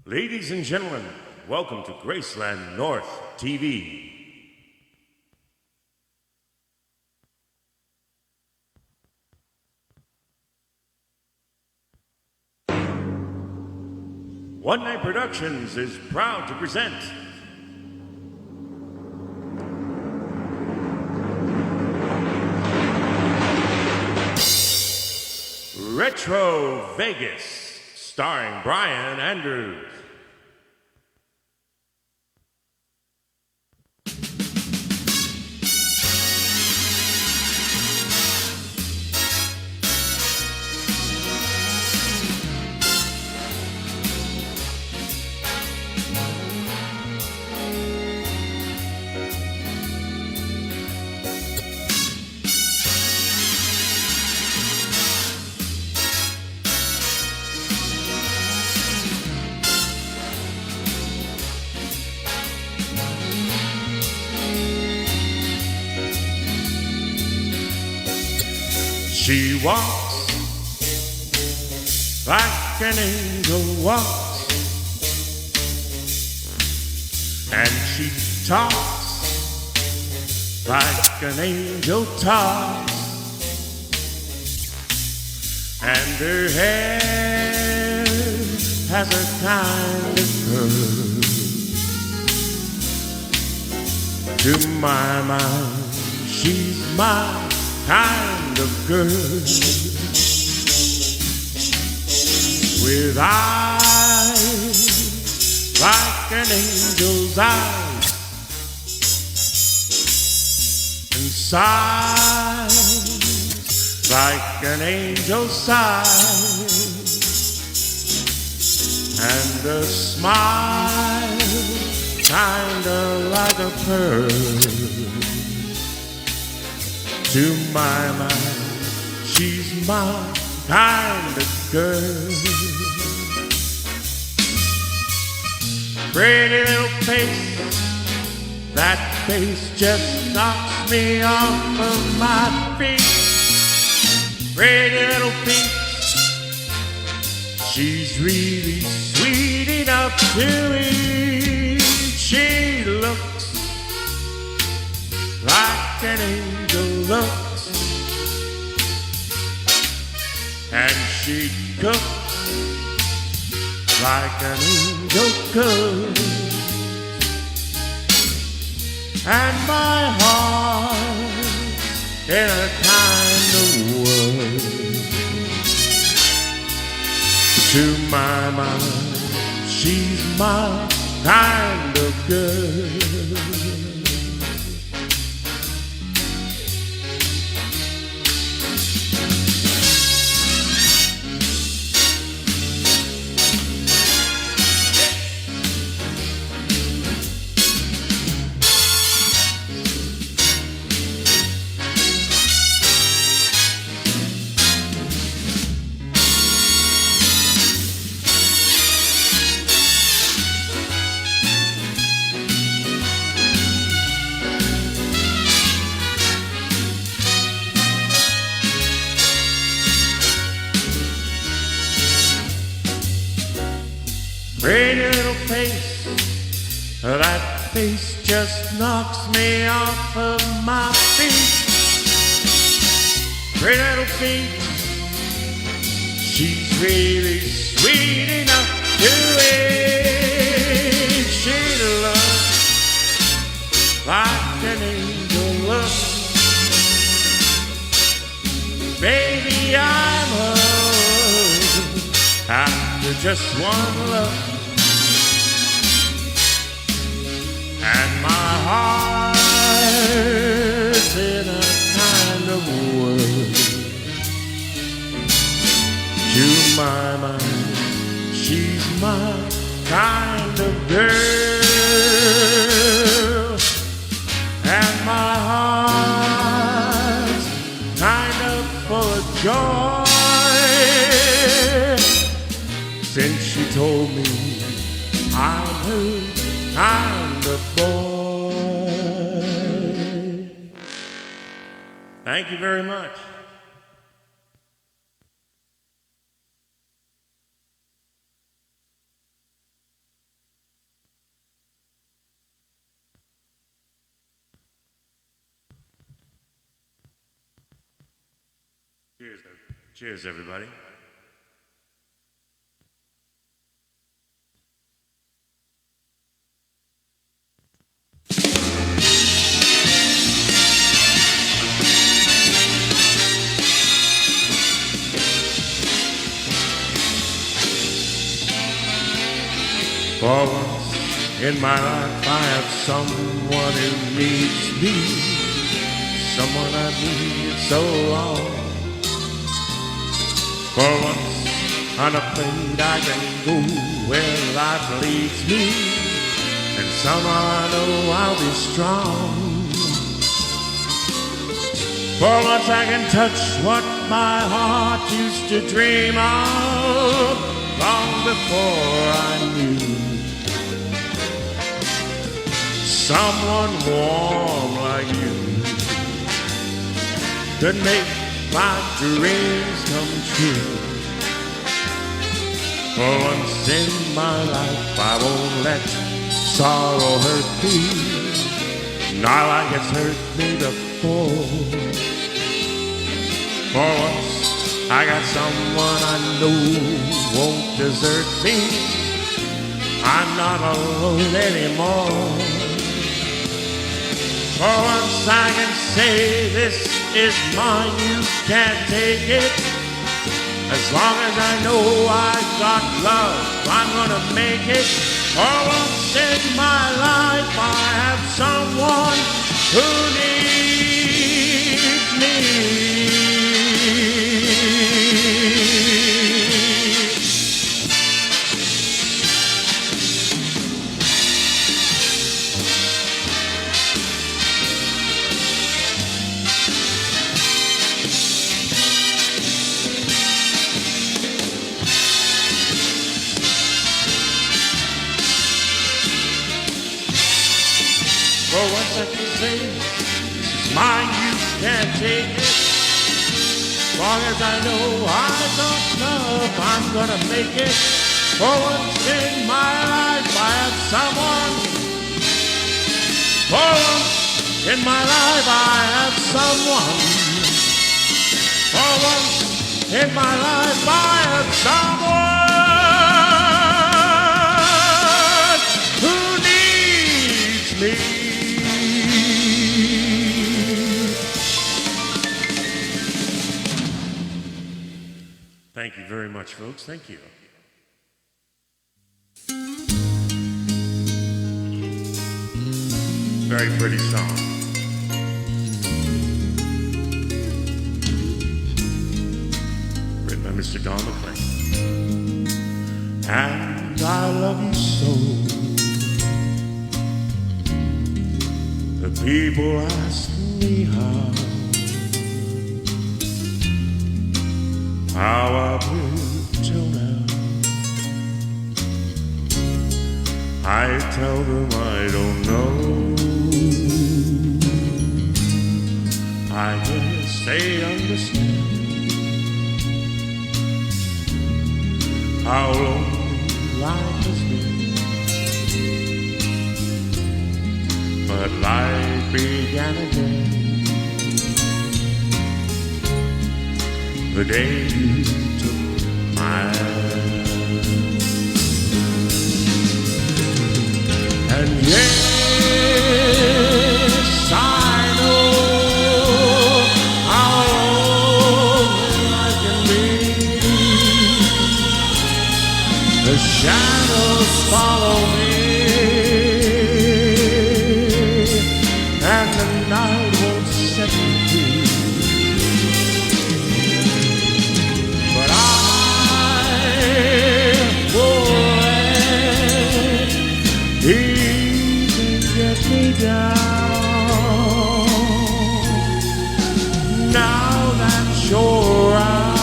Ladies and gentlemen, welcome to Graceland North TV. One Night Productions is proud to present Retro Vegas, starring Brian Andrews. She walks like an angel walks, and she talks like an angel talks, and her hair has a kind of curve. To my mind, she's my kind of girl, with eyes like an angel's eyes, and sighs like an angel's sighs, and a smile kinda like a pearl. To my mind, she's my kind of girl. Pretty little face, that face just knocks me off of my feet. Pretty little feet, she's really sweet enough to eat. She looks like an angel looks, and she cooks like an angel cooks, and my heart in a kind of world. To my mind, she's my kind of girl. Pretty little face, that face just knocks me off of my feet. Pretty little feet, she's really sweet enough to eat. She looks like an angel looks. Baby, I'm hooked after just one look. And my heart's in a kind of world. To my mind, she's my kind of girl, and my heart's kind of full of joy, since she told me I'm her kind of boy. Thank you very much. Cheers, cheers, everybody. For once in my life I have someone who needs me, someone I've needed so long. For once unafraid I can go where life leads me, and somehow I know I'll be strong. For once I can touch what my heart used to dream of long before I knew. Someone warm like you could make my dreams come true. For once in my life I won't let sorrow hurt me, not like it's hurt me before. For once I got someone I know won't desert me, I'm not alone anymore. For once I can say this is mine, you can't take it. As long as I know I've got love, I'm gonna make it. For once in my life I have someone who needs me. For once I can say, this is mine, you can't take it. As long as I know I got love, I'm gonna make it. For once in my life I have someone. For once in my life I have someone. For once in my life I have someone. Thank you very much, folks. Thank you. Very pretty song. Written by Mr. Don McLean. And I love you so. The people ask me how I've lived till now. I tell them I don't know. I guess they understand how long life has been. But life began again the day you took my hand. And yes, I know how lonely I can be. The shadows follow me, and the night won't set me free. But I won't let even get me down. Now that you're around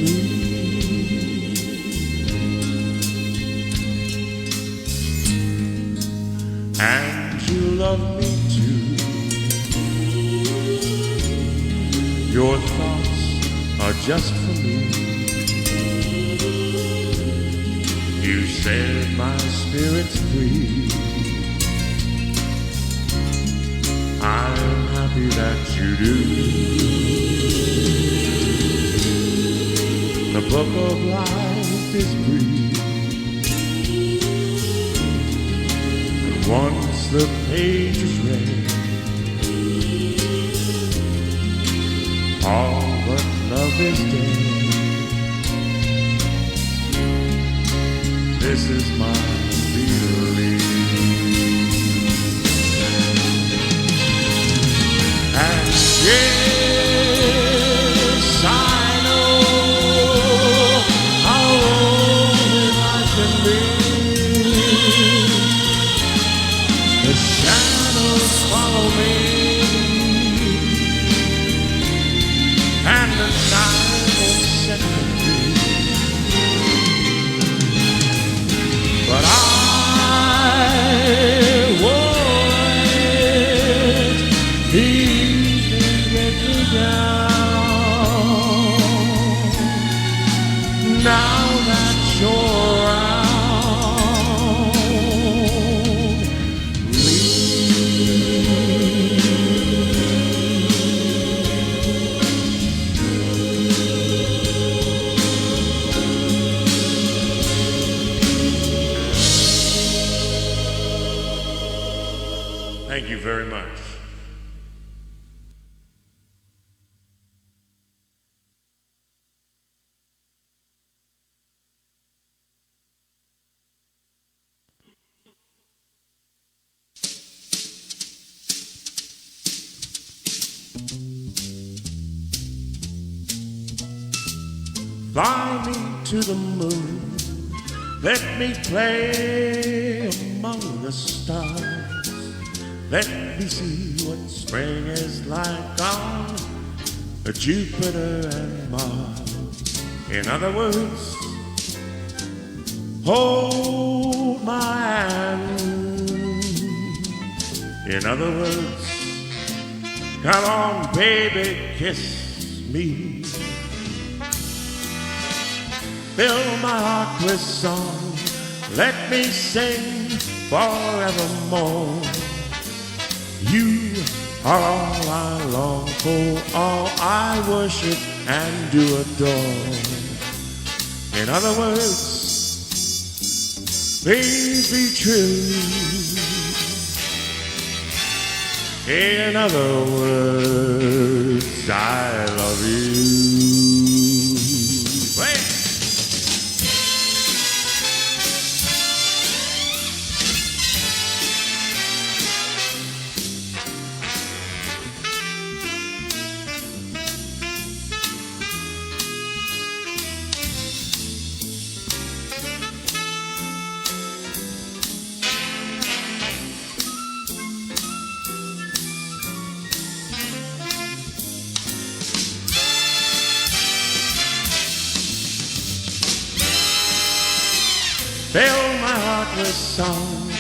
me, and you love me too. Your thoughts are just for me. You said my spirit's free. I'm happy happy that you do. The book of life is brief, and once the page is read, all but love is dead. This is my belief. And yes, I know how lonely life can be. The shadows follow me, and the night will set me free. But I won't even get me down. Now that you're around me. Thank you very much. Fly me to the moon, let me play among the stars. Let me see what spring is like on Jupiter and Mars. In other words, hold my hand. In other words, come on, baby, kiss me. Fill my heart with song, let me sing forevermore. You are all I long for, all I worship and do adore. In other words, please be true. In other words, I love you. Wait. Fill my heart with song,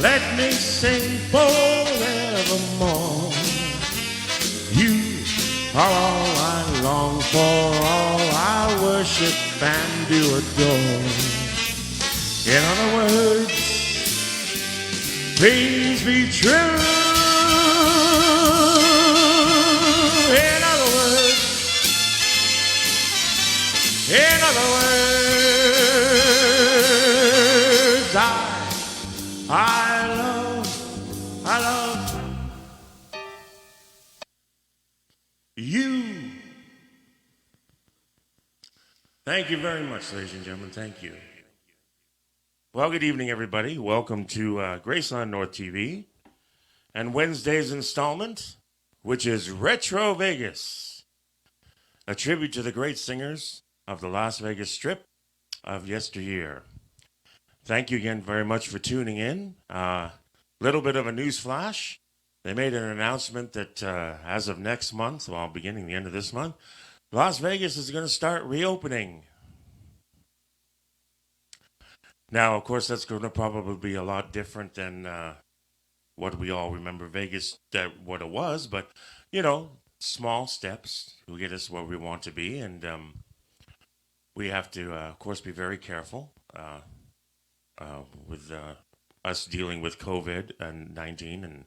let me sing forevermore. You are all I long for, all I worship and do adore. In other words, please be true. In other words, I love you. Thank you very much, ladies and gentlemen. Thank you. Well, good evening, everybody. Welcome to Graceland North TV and Wednesday's installment, which is Retro Vegas, a tribute to the great singers of the Las Vegas Strip of yesteryear. Thank you again very much for tuning in. Little bit of a news flash. They made an announcement that as of next month, well, beginning the end of this month, Las Vegas is going to start reopening. Now, of course, that's going to probably be a lot different than what we all remember Vegas, what it was. But, you know, small steps will get us where we want to be. And we have to, of course, be very careful with us dealing with COVID-19 and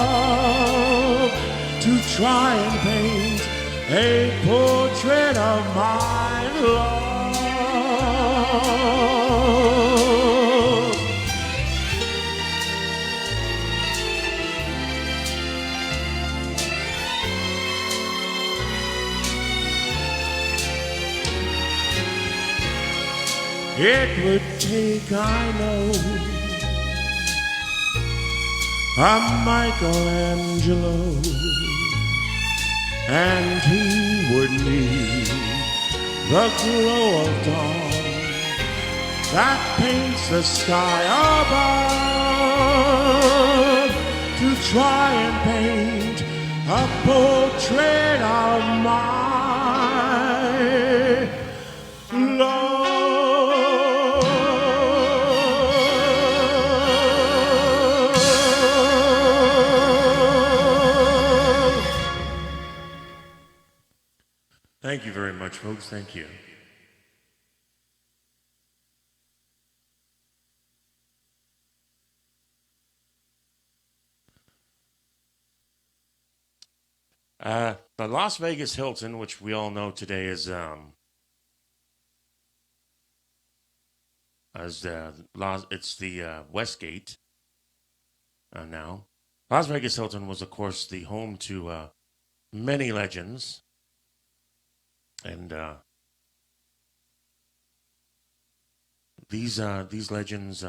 love to try and paint a portrait of my love. It would take, I know, a Michelangelo, and he would need the glow of dawn that paints the sky above to try and paint a portrait of my love. Thank you very much, folks. Thank you. The Las Vegas Hilton, which we all know today is it's the Westgate now. Las Vegas Hilton was, of course, the home to many legends. And these legends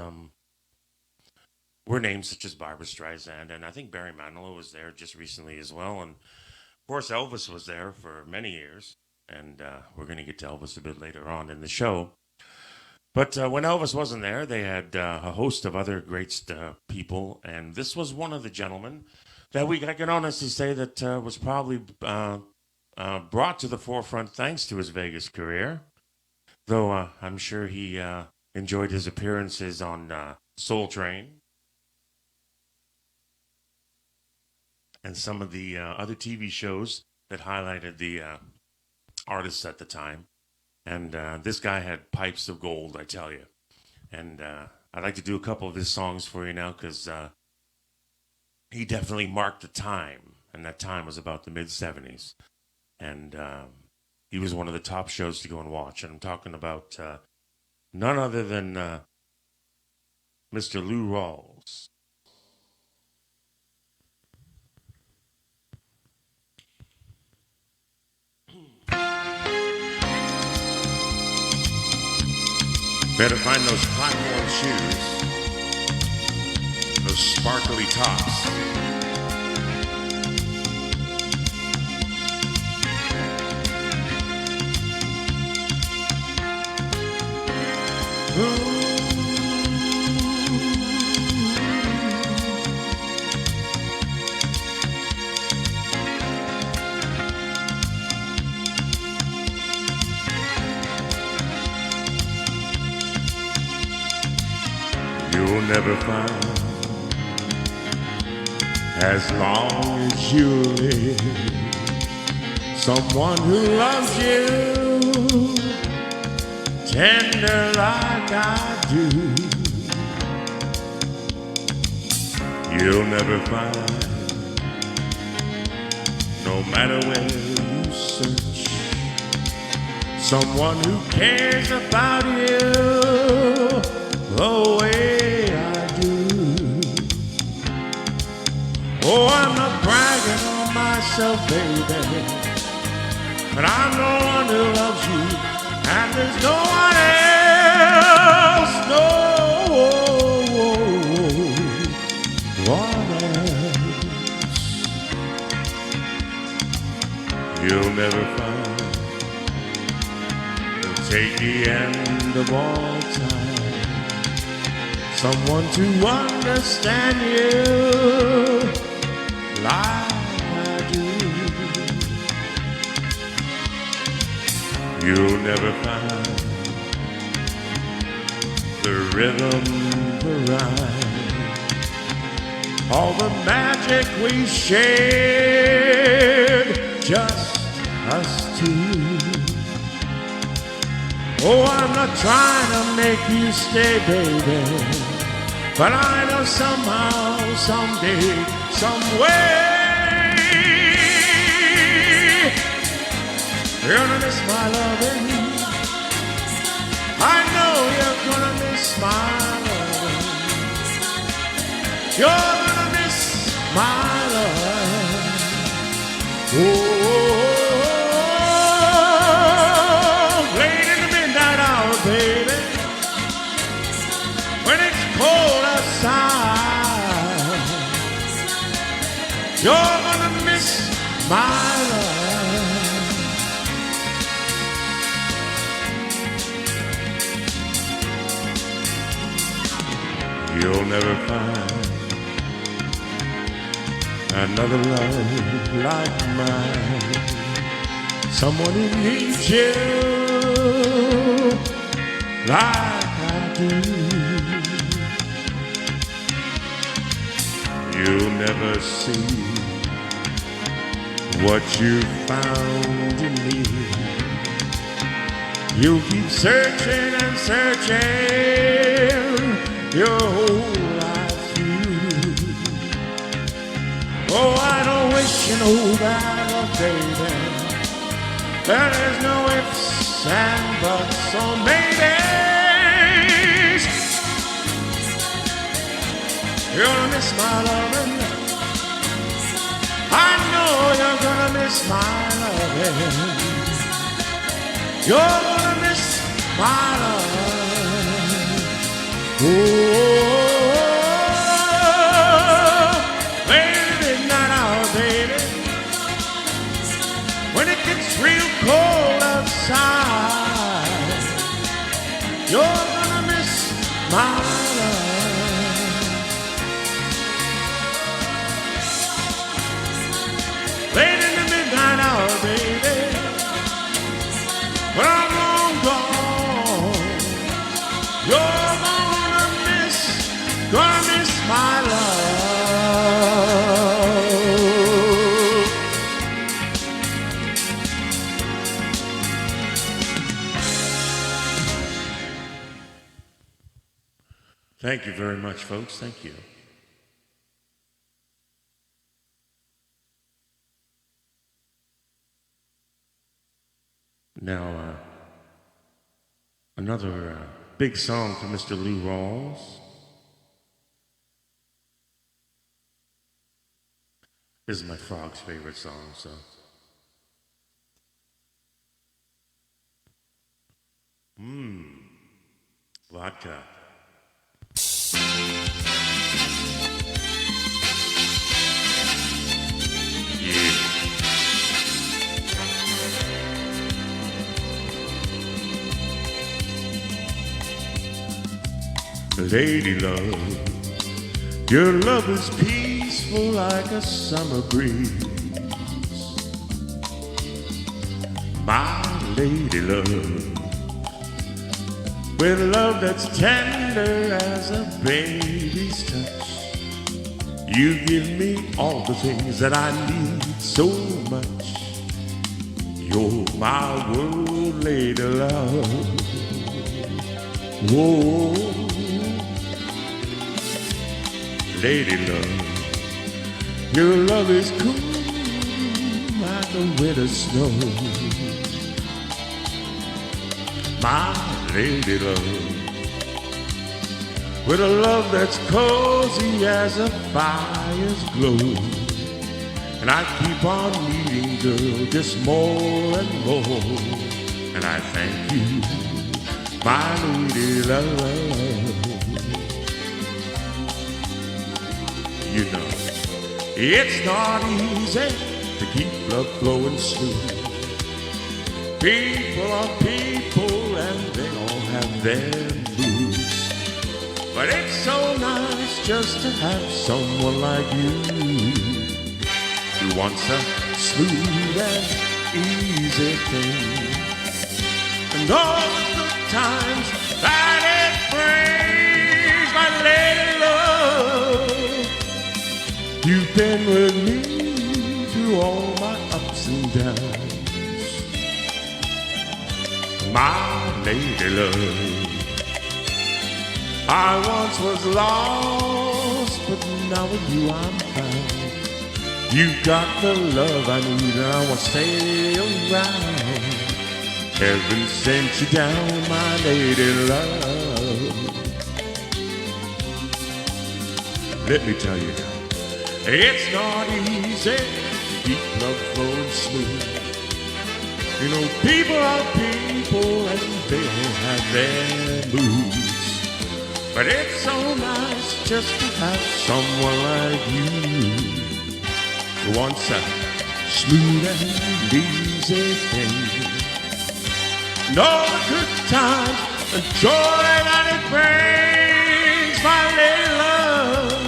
were names such as Barbra Streisand, and I think Barry Manilow was there just recently as well. And of course, Elvis was there for many years, and we're going to get to Elvis a bit later on in the show. But when Elvis wasn't there, they had a host of other great people, and this was one of the gentlemen that I can honestly say that was probably brought to the forefront thanks to his Vegas career, though I'm sure he enjoyed his appearances on Soul Train and some of the other TV shows that highlighted the artists at the time. And this guy had pipes of gold, I tell you. And I'd like to do a couple of his songs for you now because he definitely marked the time, and that time was about the mid-'70s. And he was one of the top shows to go and watch. And I'm talking about none other than Mr. Lou Rawls. Better find those platform shoes, those sparkly tops. You'll never find, as long as you live, someone who loves you tender like I do. You'll never find, no matter where you search, someone who cares about you the way I do. Oh, I'm not bragging on myself, baby, but I'm the one who loves you, and there's no one else, no one else. You'll never find, it'll take the end of all time, someone to understand you like I do. You'll never find the rhythm, the rhyme, all the magic we shared, just us two. Oh, I'm not trying to make you stay, baby, But I know somehow, someday, some way, you're gonna miss my loving. I know you're gonna miss my loving. You're gonna miss my loving. Oh, late in the midnight hour, baby, when it's cold outside, you're gonna miss my love. You'll never find another love like mine, someone who needs you like I do. You'll never see what you found in me. You'll keep searching and searching your whole life through. Oh, I don't wish you no bad luck, baby. There is no ifs and buts or maybes. You're gonna miss my loving. I know you're gonna miss my loving. You're gonna miss my loving. Oh, late in the midnight hour, baby, when it gets real cold outside, you're gonna miss my love. Late in the midnight hour, baby, when I'm long gone, you're gonna miss my love. Thank you very much, folks. Thank you. Now, another big song for Mr. Lou Rawls. This is my frog's favorite song, so. Vodka. Yeah. Lady love, your love is peaceful like a summer breeze. My lady love, with love that's tender as a baby's touch, you give me all the things that I need so much. You're my world, lady love. Whoa, lady love, your love is cool like the winter snow. My lady love, with a love that's cozy as a fire's glow. And I keep on needing, girl, just more and more. And I thank you, my lady love. You know, it's not easy to keep love flowing smooth. People are people and they all have their moods. But it's so nice just to have someone like you who wants a smooth and easy thing. And all the good times that it brings, my lady love. You've been with me through all my ups and downs. My lady love, I once was lost, but now with you I'm found. You got the love I need, and I will stay around. Heaven sent you down, my lady love. Let me tell you now, it's not easy to keep love flowing smooth. You know, people are people and they all have their moods. But it's so nice just to have someone like you who wants a smooth and easy thing. And all the good times and joy that it brings, my lady love.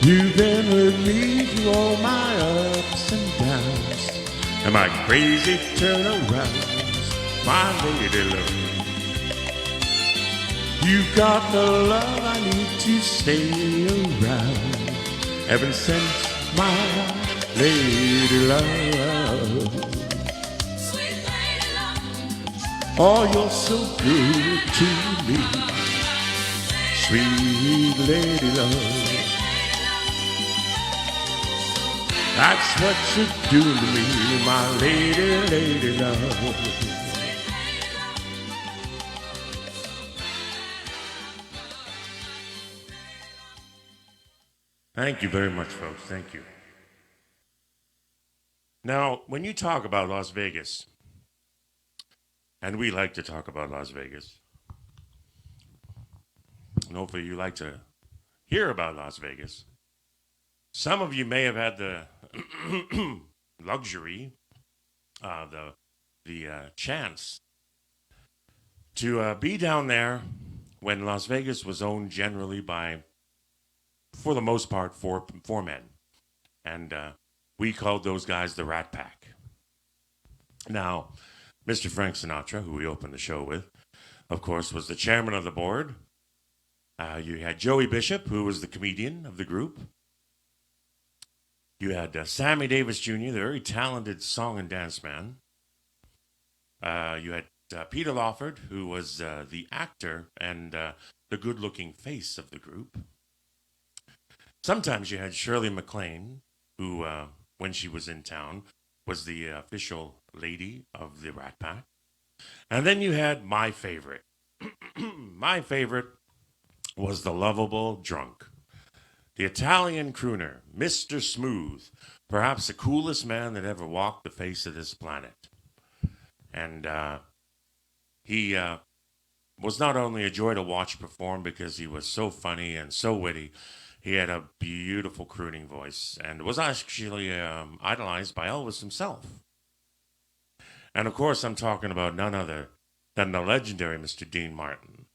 You've been with me through all my ups and downs and my crazy turnarounds, my lady love. You got the love I need to stay around. Heaven sent my lady love. Sweet lady love. Oh, you're so good to me. Sweet lady love. That's what you're doing to me, my lady, lady love. Thank you very much, folks. Thank you. Now, when you talk about Las Vegas, and we like to talk about Las Vegas, and hopefully you like to hear about Las Vegas, some of you may have had the luxury, the chance to be down there when Las Vegas was owned generally by, for the most part, four men. And we called those guys the Rat Pack. Now, Mr. Frank Sinatra, who we opened the show with, of course, was the chairman of the board. You had Joey Bishop, who was the comedian of the group. You had Sammy Davis Jr., the very talented song and dance man. You had Peter Lawford, who was the actor and the good-looking face of the group. Sometimes you had Shirley MacLaine, who, when she was in town, was the official lady of the Rat Pack. And then you had my favorite. My favorite was the lovable drunk. The Italian crooner, Mr. Smooth, perhaps the coolest man that ever walked the face of this planet. And he was not only a joy to watch perform because he was so funny and so witty, he had a beautiful crooning voice and was actually idolized by Elvis himself. And of course, I'm talking about none other than the legendary Mr. Dean Martin.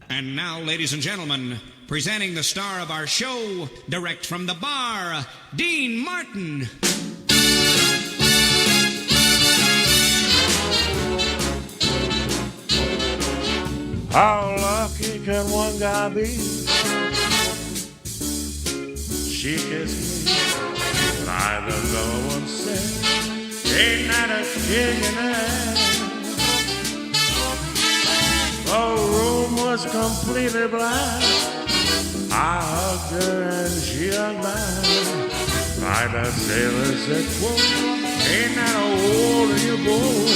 And now, ladies and gentlemen, presenting the star of our show, direct from the bar, Dean Martin. How lucky can one guy be? She kissed me, but I the lover once said, ain't that a kid in there? The room was completely black. I hugged her and she hugged mine. Like the sailor said, quote, ain't that a hole in your boat?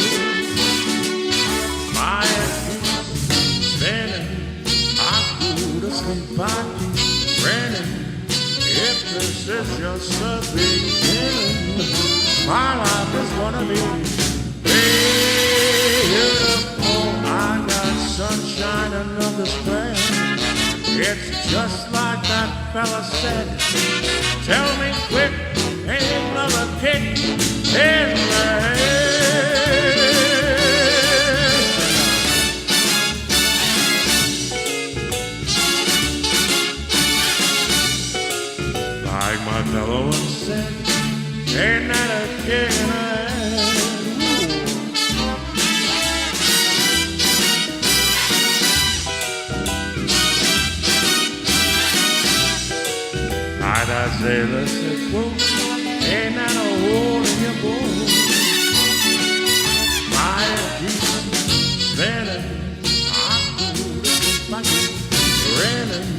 My head spinning, I go to sleep, I keep running. If this is just the beginning, my life is gonna be beautiful. I got sunshine under spray. It's just like that fella said. Tell me quick, ain't another kick in the head. Like my fellow once said, ain't that a kick in the head? that sailor said, quote, ain't that a hole in your boat? Fire keeps spinning, I'm cool to keep my keep grinning.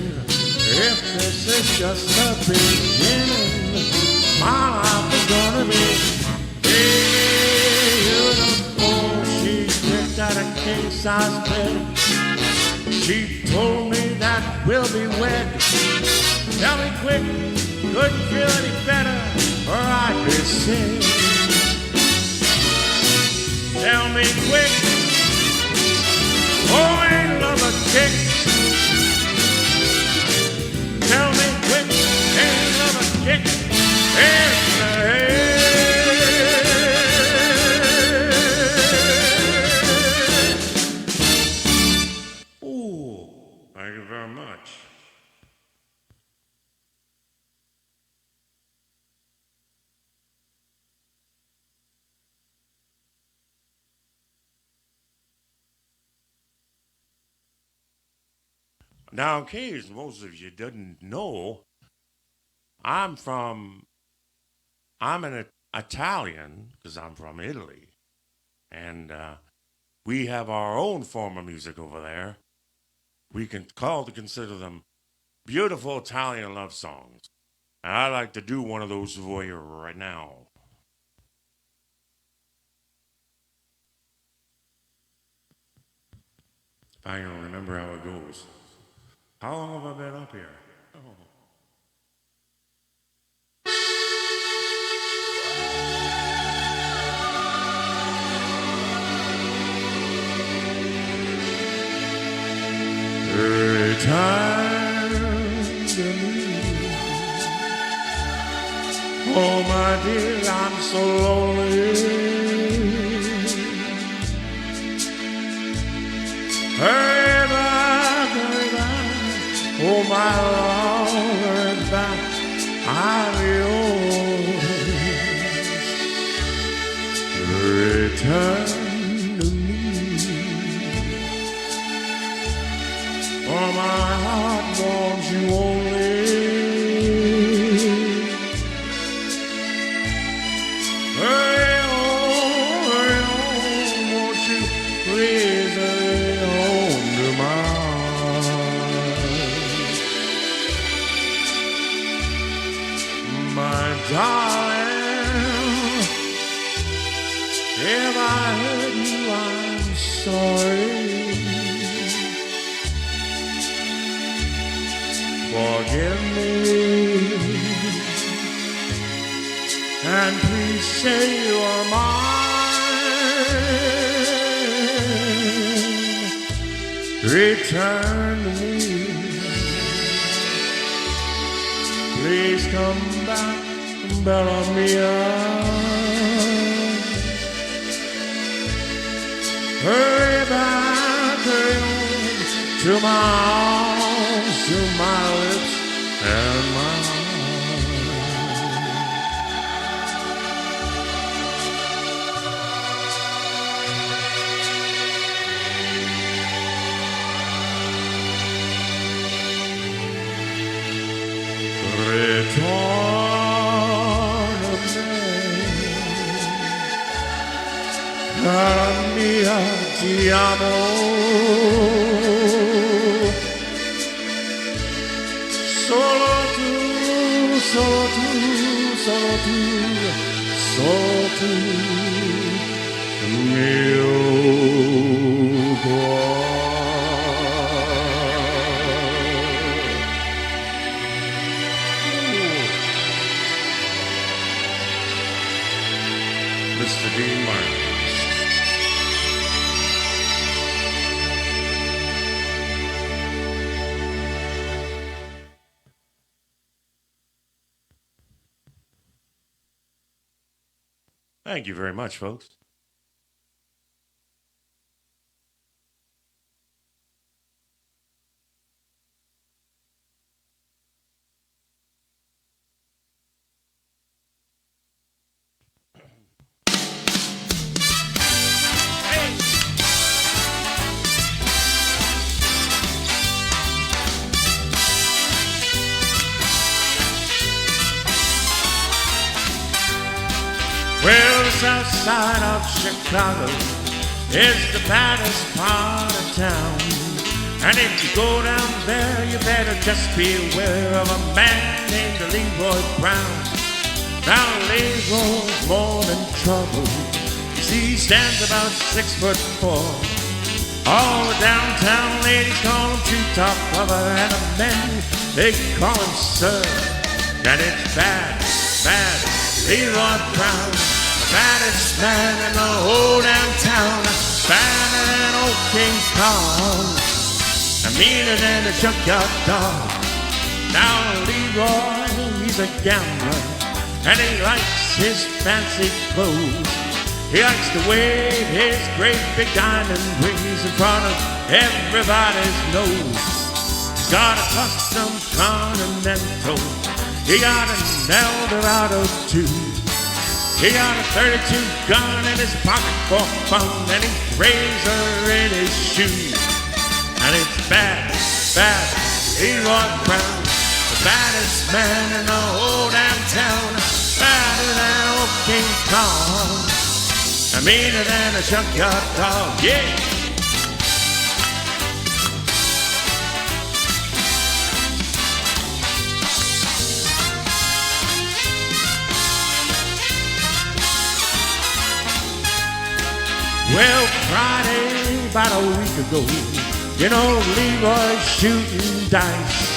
If this is just the beginning, my life is gonna be beautiful. She picked out a king-size bed. She told me that we'll be wed. Tell me quick, couldn't feel any better, or I'd be sick. Tell me quick, oh, ain't love a chick? Tell me quick, ain't love a chick in the head? Ooh, thank you very much. Now, in case most of you didn't know, I'm an Italian because I'm from Italy, and we have our own form of music over there. We can consider them beautiful Italian love songs. And I'd like to do one of those for you right now. If I can remember how it goes. How long have I been up here? Oh. Return to me. Oh, my dear, I'm so lonely. Hurry back, hurry back. Oh, my Lord, hurry back. I'm yours. Return to me. For my heart wants you only. Hurry on, won't you please hurry on to my heart. My darling, if I hurt you, I'm sorry. Forgive me, and please say you are mine. Return to me. Please come back, Bella Mia. Hurry back, hurry on to my arms, to my lips and my heart. Return of me, cara mia, ti amo. Solo tu, solo tu, solo tu, solo tu, mio cuore. Mr. Dean Martin. Thank you very much, folks. south side of Chicago is the baddest part of town. And if you go down there, you better just be aware of a man named Leroy Brown. Now Leroy's more than trouble. You see, he stands about 6'4". All the downtown ladies call him Treetop Lover, and the men, they call him Sir. And it's bad, bad Leroy Brown, the baddest man in the whole downtown, badder than old King Kong, and meaner than a junkyard dog. Now Leroy, he's a gambler, and he likes his fancy clothes. He likes to wave his great big diamond rings in front of everybody's nose. He's got a custom Continental. He got an Eldorado too. He got a 32 gun in his pocket for fun, and his razor in his shoe. And it's bad, bad Leroy Brown, the baddest man in the whole downtown, badder than old King Kong, and meaner than a junkyard dog, yeah. Well, Friday, about a week ago, you know, Leroy's shooting dice.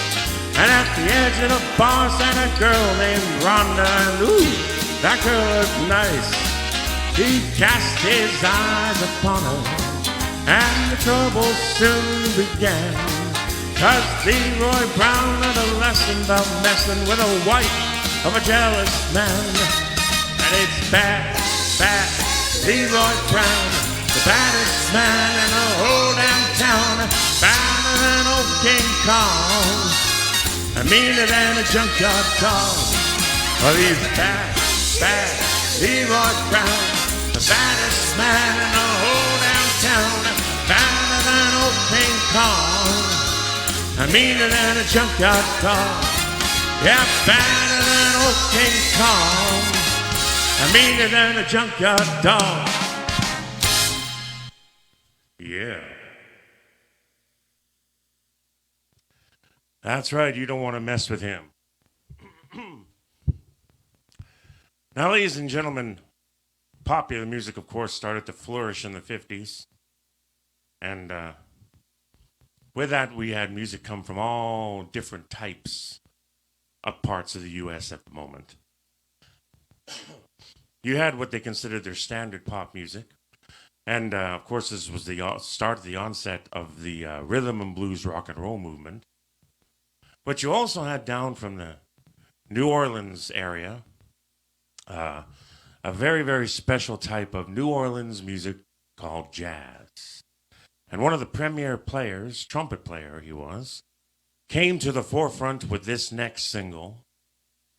And at the edge of the bar sat a girl named Rhonda, and ooh, that girl looked nice. He cast his eyes upon her, and the trouble soon began. 'Cause Leroy Brown learned a lesson about messing with a wife of a jealous man. And it's bad, bad Leroy Brown, the baddest man in the whole downtown, badder than old King Kong, and meaner than a junkyard dog. Well, he's bad, bad Leroy Brown, the baddest man in the whole downtown, badder than old King Kong, and meaner than a junkyard dog. Yeah, badder than old King Kong, and meaner than a junkyard dog. Yeah. That's right, you don't want to mess with him. Now, ladies and gentlemen, popular music, of course, started to flourish in the 50s. And with that, we had music come from all different types of parts of the U.S. at the moment. You had what they considered their standard pop music. And, of course, this was the start of the onset of the rhythm and blues rock and roll movement. But you also had down from the New Orleans area a very, very special type of New Orleans music called jazz. And one of the premier players, trumpet player he was, came to the forefront with this next single,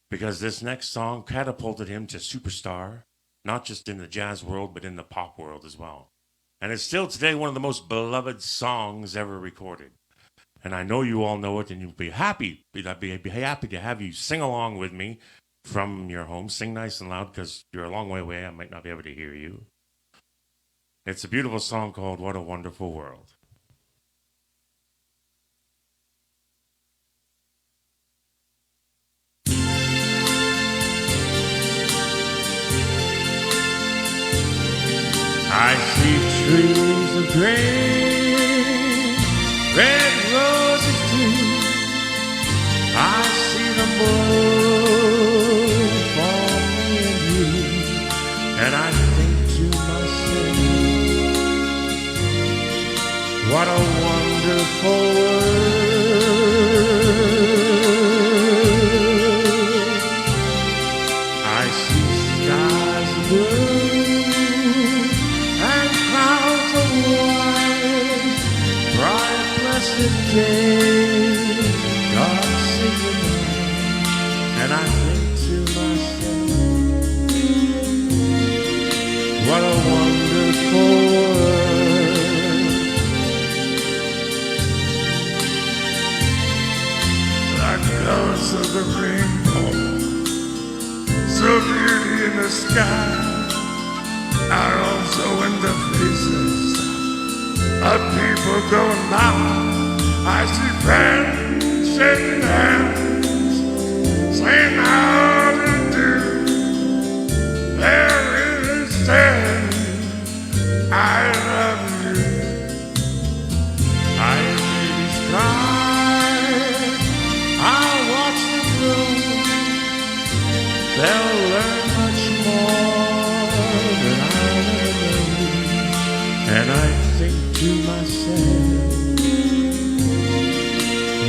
because this next song catapulted him to superstar, not just in the jazz world, but in the pop world as well. And it's still today one of the most beloved songs ever recorded. And I know you all know it, and you'll be happy. I'd be happy to have you sing along with me from your home. Sing nice and loud, because you're a long way away. I might not be able to hear you. It's a beautiful song called What a Wonderful World. I see trees of green, red roses too. I see them bloom for me and you, and I think to myself, what a wonderful world. I see skies of blue, day, God sing the night, and I think to myself, what a wonderful world. The colors of the rainbow, so beauty in the sky, are also in the faces of people going by. I see friends shaking hands, saying how to do. There is saying, I love you. I hear babies cry, I'll watch them grow. They'll learn much more than I'll ever know. And I think to myself,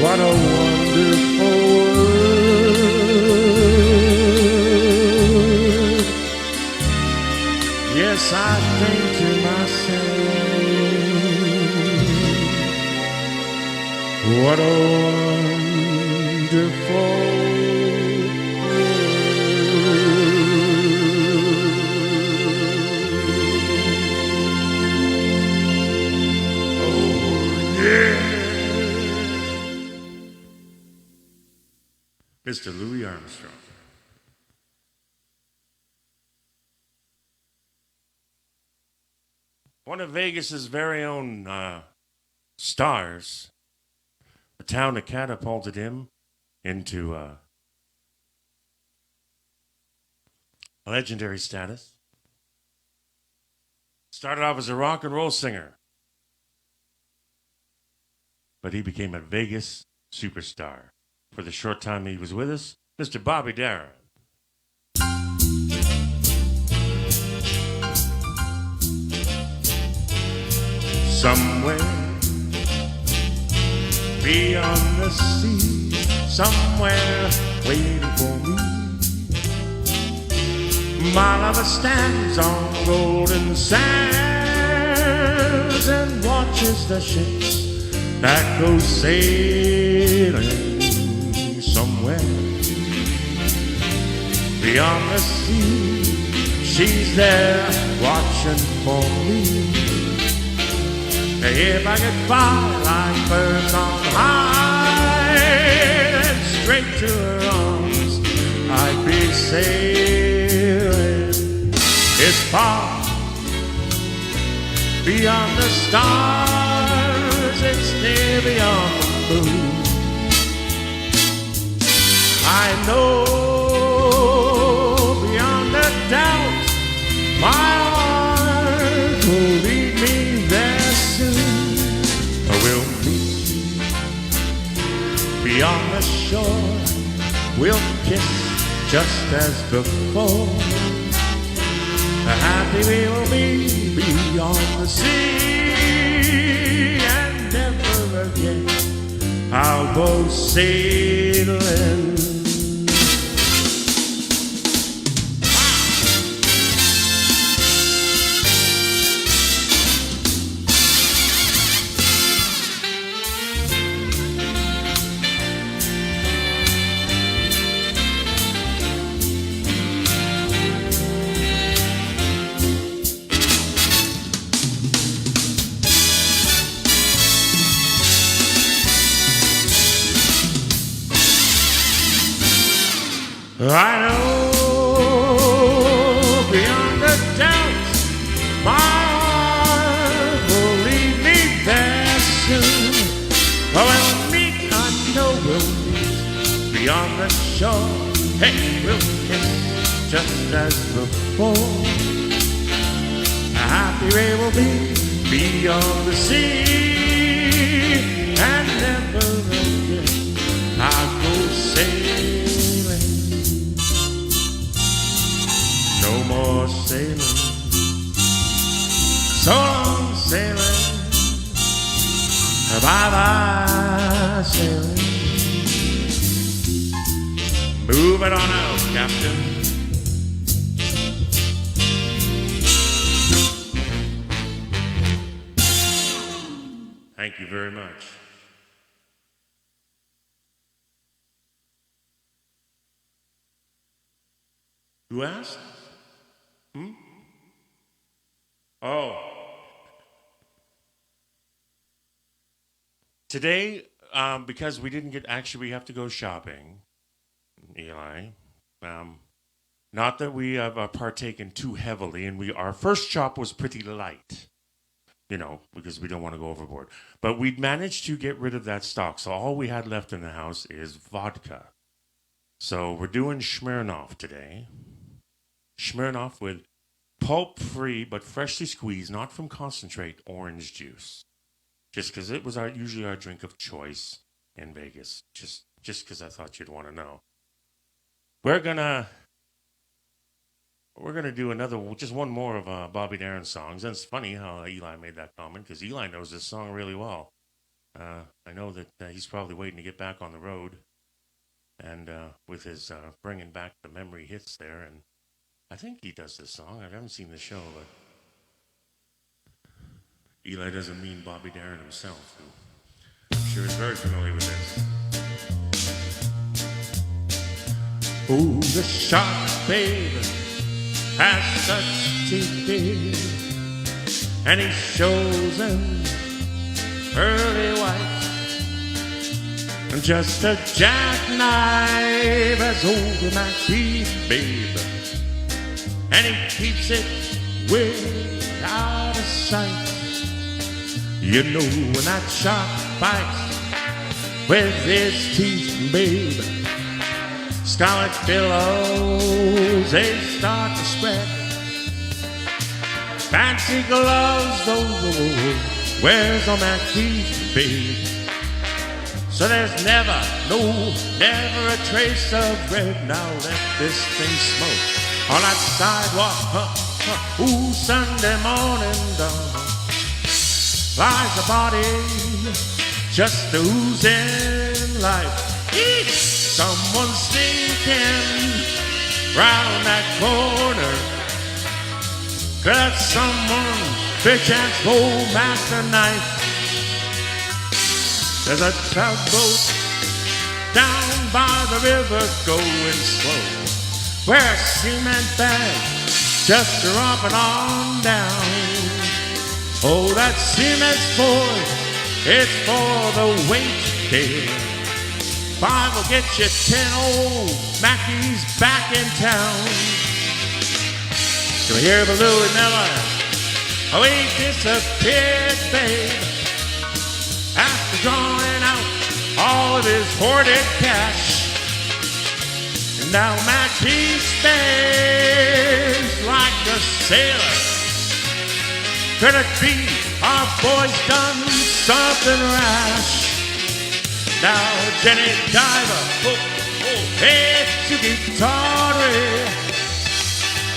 what a wonderful world. Yes, I think to myself, what a wonderful Mr. Louis Armstrong. One of Vegas's very own stars, the town that catapulted him into legendary status. Started off as a rock and roll singer, but he became a Vegas superstar. For the short time he was with us, Mr. Bobby Darin. Somewhere beyond the sea, somewhere waiting for me, my lover stands on golden sands and watches the ships that go sailing. Somewhere beyond the sea, she's there watching for me. If I could fly like birds on high and straight to her arms, I'd be sailing. It's far beyond the stars, it's near beyond the moon. I know beyond a doubt my heart will lead me there soon. We'll meet beyond the shore, we'll kiss just as before. Happy we will be beyond the sea, and never again I'll go sailing. I know beyond a doubt my heart will lead me there soon. Oh, we'll meet, I know we'll meet beyond the shore. Hey, we'll kiss just as before. Happy we will be beyond the sea, and never again I'll go sailing. No more sailing, so long sailing, bye-bye sailing. Move it on out, Captain. Thank you very much. Who asked? Oh. Today, because we didn't get, actually we have to go shopping, Eli. Not that we have partaken too heavily, and our first chop was pretty light, because we don't want to go overboard. But we'd managed to get rid of that stock, so all we had left in the house is vodka. So we're doing Smirnoff today. Smirnoff with pulp-free but freshly squeezed, not from concentrate, orange juice. Just because it was usually our drink of choice in Vegas. Just because I thought you'd want to know. We're gonna do just one more of Bobby Darin songs. And it's funny how Eli made that comment, because Eli knows this song really well. I know that he's probably waiting to get back on the road, and with his bringing back the memory hits there. And I think he does this song. I haven't seen the show, but Eli doesn't mean Bobby Darin himself, who I'm sure is very familiar with this. Oh, the shark, babe, has such teeth, babe, and he shows them early white, and just a jackknife as old as my teeth, babe, and he keeps it way out of sight. You know when that shark bites with his teeth, babe, scarlet billows, they start to spread. Fancy gloves, though, wears on my teeth, babe. So there's never a trace of red. Now let this thing smoke on that sidewalk, ooh, Sunday morning dawn. Lies a body just oozing life. Someone's sneaking round that corner. Got someone, big chance, old master knife. There's a tugboat down by the river going slow, where a cement bag just dropping on down. Oh, that cement's it's for the weight, kid. 5 will get you 10 old Mackies back in town. So hear the Louis Miller, oh, he disappeared, babe, after drawing out all of his hoarded cash. And now Mackie stays like a sailor. Could it be our boy's done something rash? Now Jenny Diver, hey, Suki Tawdry,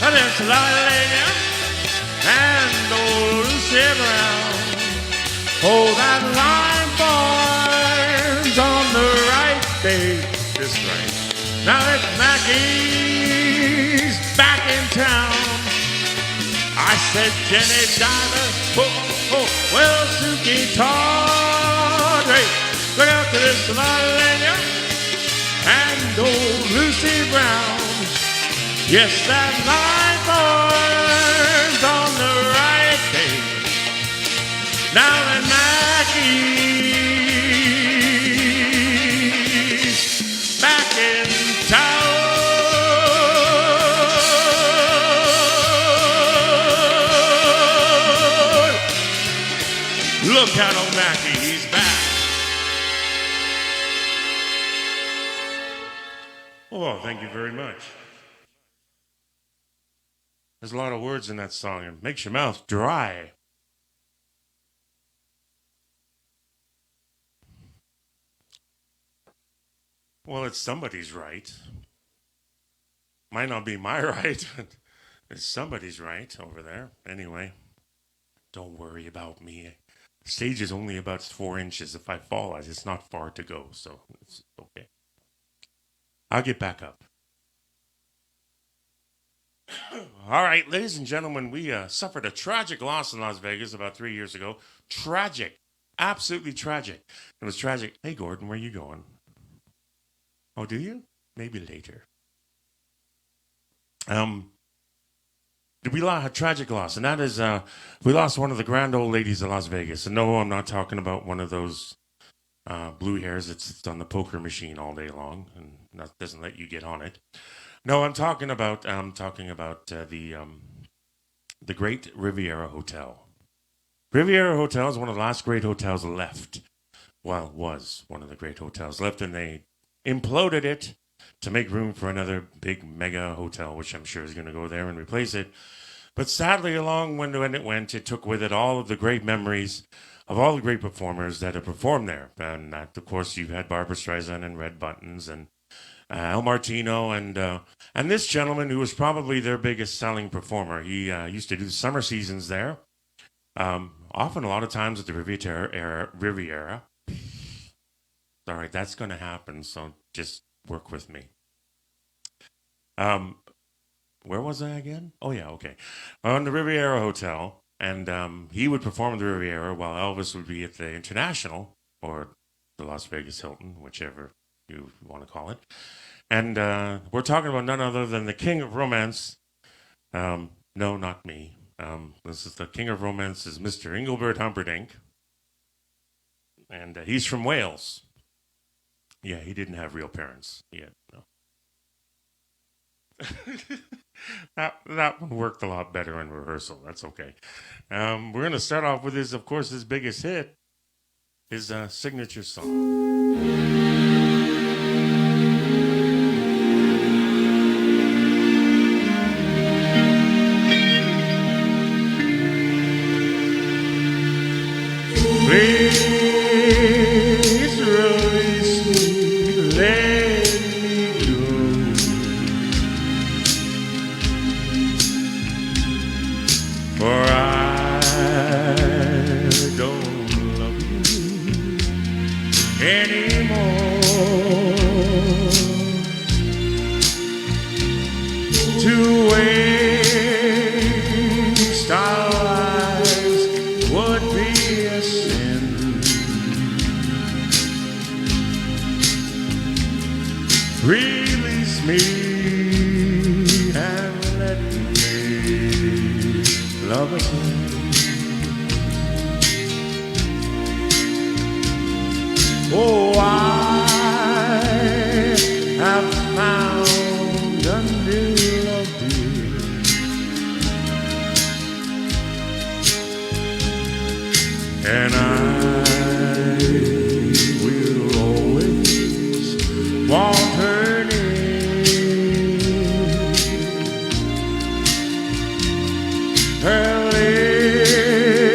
and there's Lila and old Lucy Brown. Oh, that line boy's on the right, babe, this right. Now it's Mackie's back in town. I said Jenny Diver, well, Suki Tawdry, look out to this Lila and old Lucy Brown. Yes, that line boy's on the right, babe. Now that Mackie's back in town. Look out on Mackie, he's back. Oh, thank you very much. There's a lot of words in that song. It makes your mouth dry. Well, it's somebody's right. Might not be my right, but it's somebody's right over there. Anyway, don't worry about me. The stage is only about 4 inches. If I fall, it's not far to go, so it's okay. I'll get back up. All right, ladies and gentlemen, we suffered a tragic loss in Las Vegas about 3 years ago. Tragic. Absolutely tragic. It was tragic. Hey, Gordon, where are you going? Oh, do you? Maybe later. We lost a tragic loss, and that is we lost one of the grand old ladies of Las Vegas. And no, I'm not talking about one of those blue hairs that sits on the poker machine all day long and doesn't let you get on it. No, I'm talking about the Great Riviera Hotel. Riviera Hotel is one of the last great hotels left. Well, it was one of the great hotels left, and they imploded it to make room for another big mega hotel, which I'm sure is going to go there and replace it. But sadly, along when it went, it took with it all of the great memories of all the great performers that have performed there. And that, of course, you've had Barbara Streisand and Red Buttons and Al Martino and this gentleman who was probably their biggest selling performer. He used to do the summer seasons there, often a lot of times at the Riviera. All right, that's going to happen, so just work with me. Where was I again? Oh, yeah, okay. On the Riviera Hotel, and he would perform at the Riviera while Elvis would be at the International, or the Las Vegas Hilton, whichever you want to call it. And we're talking about none other than the King of Romance. No, not me. This is the King of Romance is Mr. Engelbert Humperdinck. And he's from Wales. Yeah, he didn't have real parents yet, no. that one worked a lot better in rehearsal. That's okay. We're going to start off with his, of course, his biggest hit, his signature song. Please release me, let me go. For I don't love you anymore. To waste our lives would be a sin. Release me and let me love again. Oh, I have found a new love, dear. And I will always want her name. Her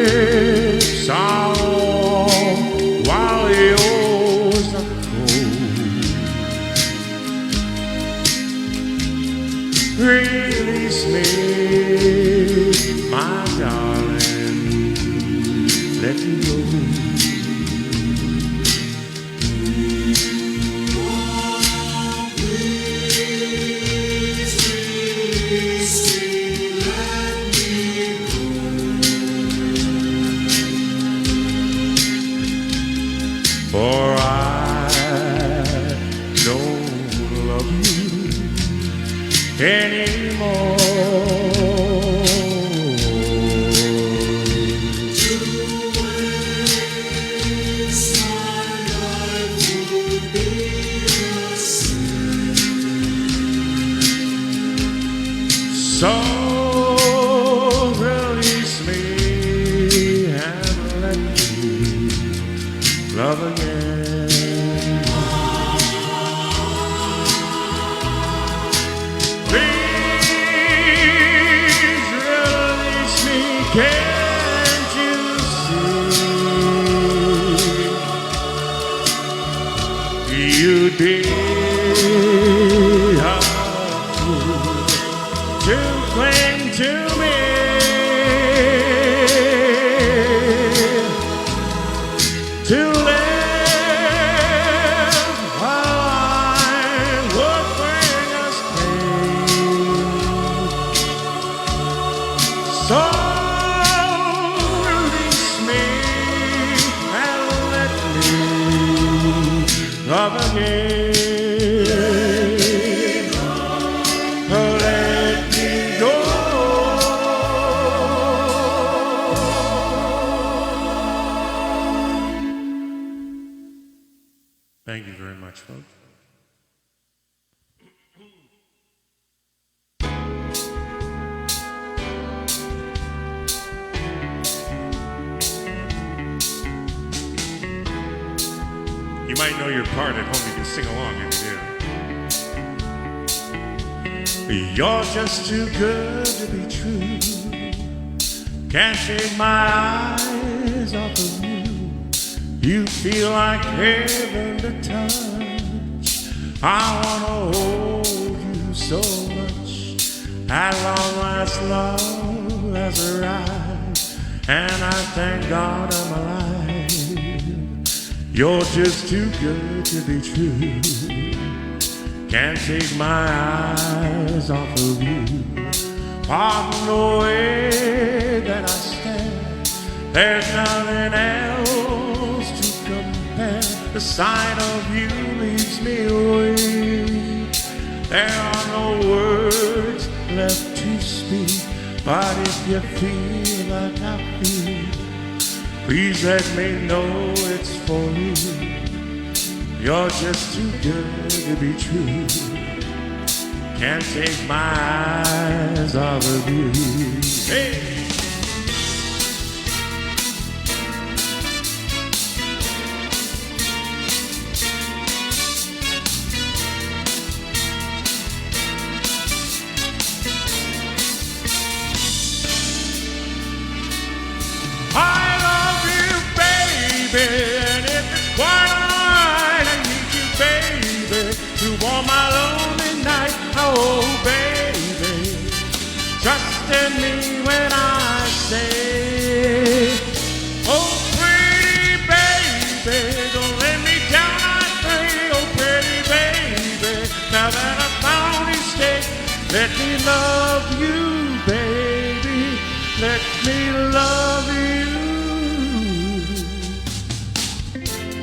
lips are warm while yours are cold. Release me, my darling, let me go. For I don't love you anymore. So release me and let me love again. Please release me, can't you see? You'd be a fool to cling to me. To live a life would bring us pain. So release me and let me love again. Let me go. Thank you very much, folks. know your part at home, you can sing along if you do. You're just too good to be true. Can't take my eyes off of you. You feel like heaven to touch. I wanna hold you so much. At long last, love has arrived, and I thank God I'm alive. You're just too good to be true. Can't take my eyes off of you. Pardon the way that I stand. There's nothing else to compare. The sight of you leaves me weak. There are no words left to speak. But if you feel like I feel, please let me know it's for you. You're just too good to be true. Can't take my eyes off of you. Hey! I love you, baby, and if it's quite alright, I need you, baby, to warm my lonely night. Oh, baby, trust in me when I say, oh, pretty baby, don't let me down, I pray. Oh, pretty baby, now that I found you, stay. Let me love you, baby, let me love you.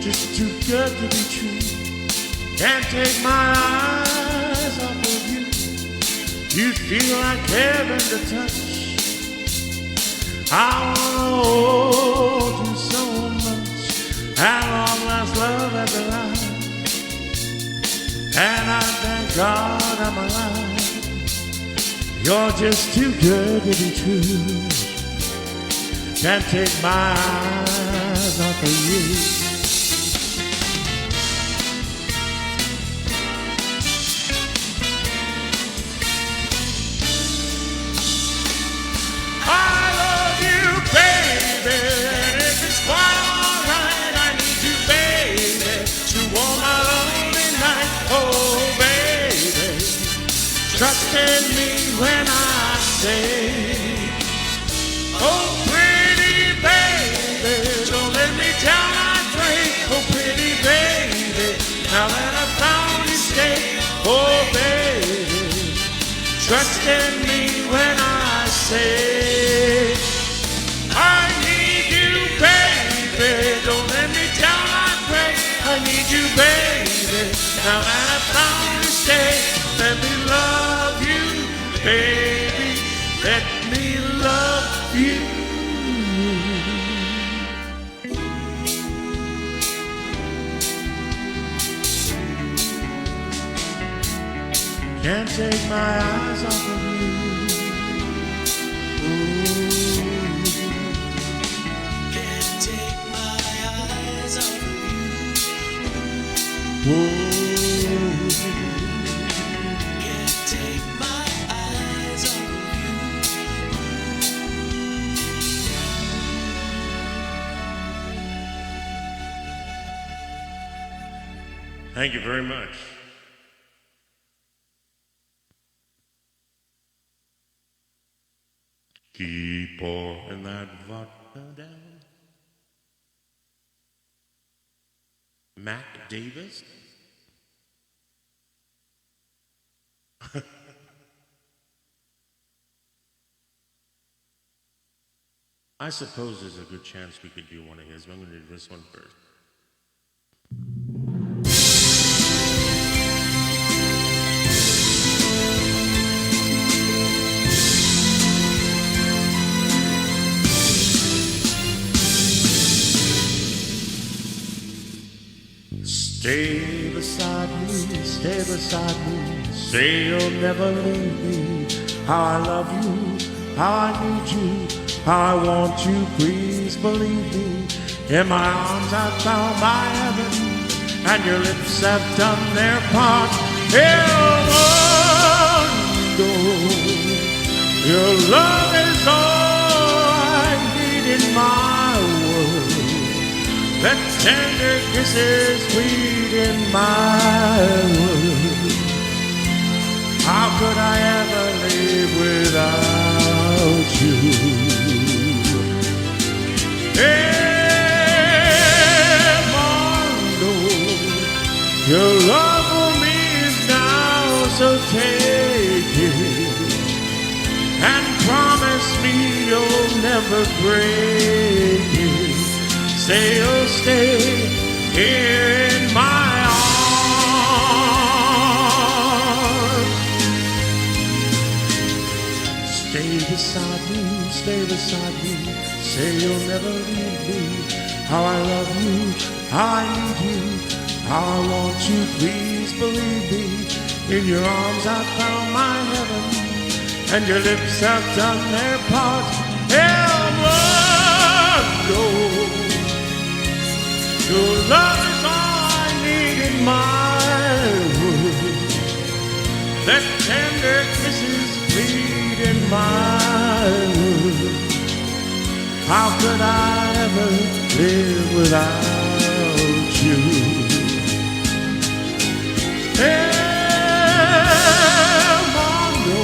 Just too good to be true. Can't take my eyes off of you. You feel like heaven to touch. I wanna hold you so much. At long last, love has arrived, and I thank God I'm alive. You're just too good to be true. Can't take my eyes off of you. I love you, baby, and if it's quite alright, I need you, baby, to warm my lonely night. Oh, baby, trust in me when I say, oh, pretty baby, don't let me down, I pray. Oh, pretty baby, now that I found you, stay. Oh, baby, trust in me when I say, I need you, baby, don't let me down, I pray. I need you, baby, now that I found you, stay. Let me love you, baby, let me love you. Can't take my eyes off of you. Ooh. Can't take my eyes off of you. Ooh. Can't take my eyes off of you. Thank you very much. Keep pouring that vodka down. Mac Davis. I suppose there's a good chance we could do one of his, but I'm going to do this one first. Stay beside me, stay beside me. Say you'll never leave me. How I love you, how I need you, how I want you, please believe me. In my arms I found my heaven, and your lips have done their part. El mundo, your love is all I need in my world. That tender kisses sweet in my world. How could I ever live without you? El mundo, your love for me is now, so take it and promise me you'll never break it. Say you'll stay here in my arms. Stay beside me, stay beside me. Say you'll never leave me. How I love you, how I need you, how I want you, please believe me. In your arms I found my heaven, and your lips have done their part. El mundo, your love is all I need in my world. That tender kisses bleed in my world. How could I ever live without you? El mundo,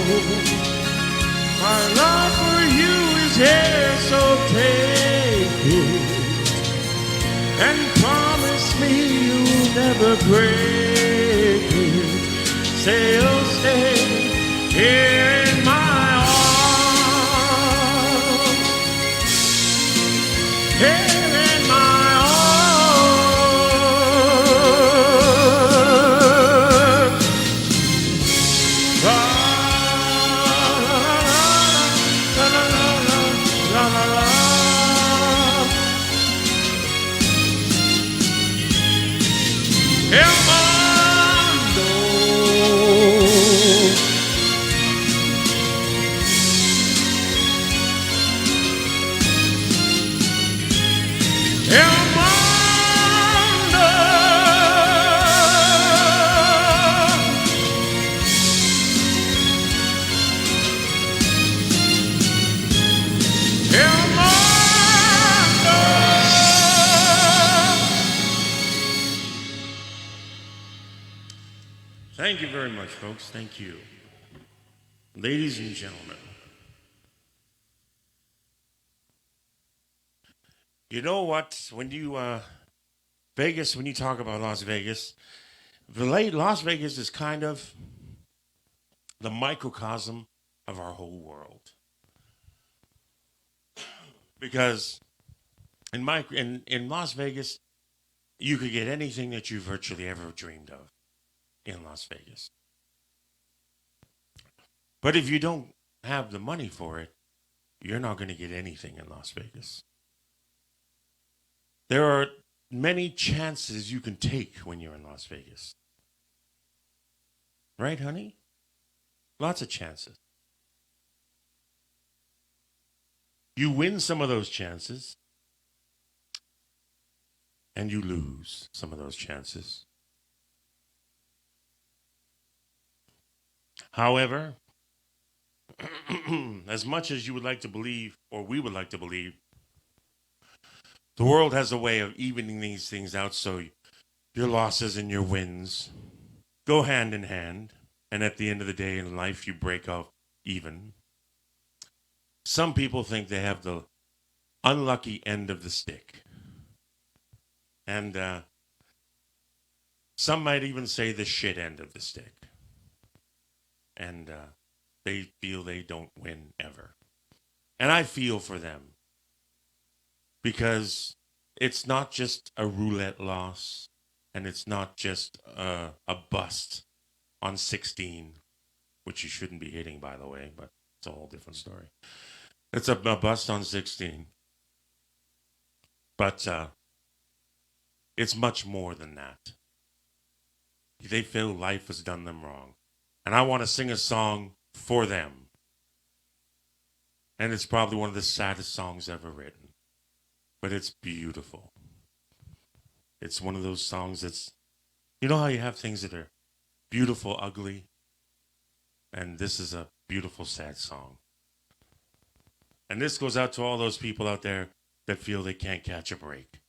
my love for you is here, so take it and promise me you'll never break it. Say you'll stay here in my arms, here in my arms. La, la, la, la, la, la, la, la. El mundo, el mundo, el mundo. Thank you very much, folks. Thank you. Ladies and gentlemen, you know what? When you, Vegas, when you talk about Las Vegas, Las Vegas is kind of the microcosm of our whole world. Because in Las Vegas, you could get anything that you virtually ever dreamed of in Las Vegas. But if you don't have the money for it, you're not going to get anything in Las Vegas. There are many chances you can take when you're in Las Vegas. Right, honey? Lots of chances. You win some of those chances, and you lose some of those chances. However, as much as you would like to believe, or we would like to believe, the world has a way of evening these things out so your losses and your wins go hand in hand, and at the end of the day in life you break off even. Some people think they have the unlucky end of the stick. And some might even say the shit end of the stick. And they feel they don't win ever. And I feel for them. Because it's not just a roulette loss. And it's not just a bust on 16. Which you shouldn't be hitting, by the way. But it's a whole different story. It's a bust on 16. But it's much more than that. They feel life has done them wrong. And I want to sing a song for them. And it's probably one of the saddest songs ever written. But it's beautiful. It's one of those songs that's You know how you have things that are beautiful, ugly, and this is a beautiful, sad song. And this goes out to all those people out there that feel they can't catch a break.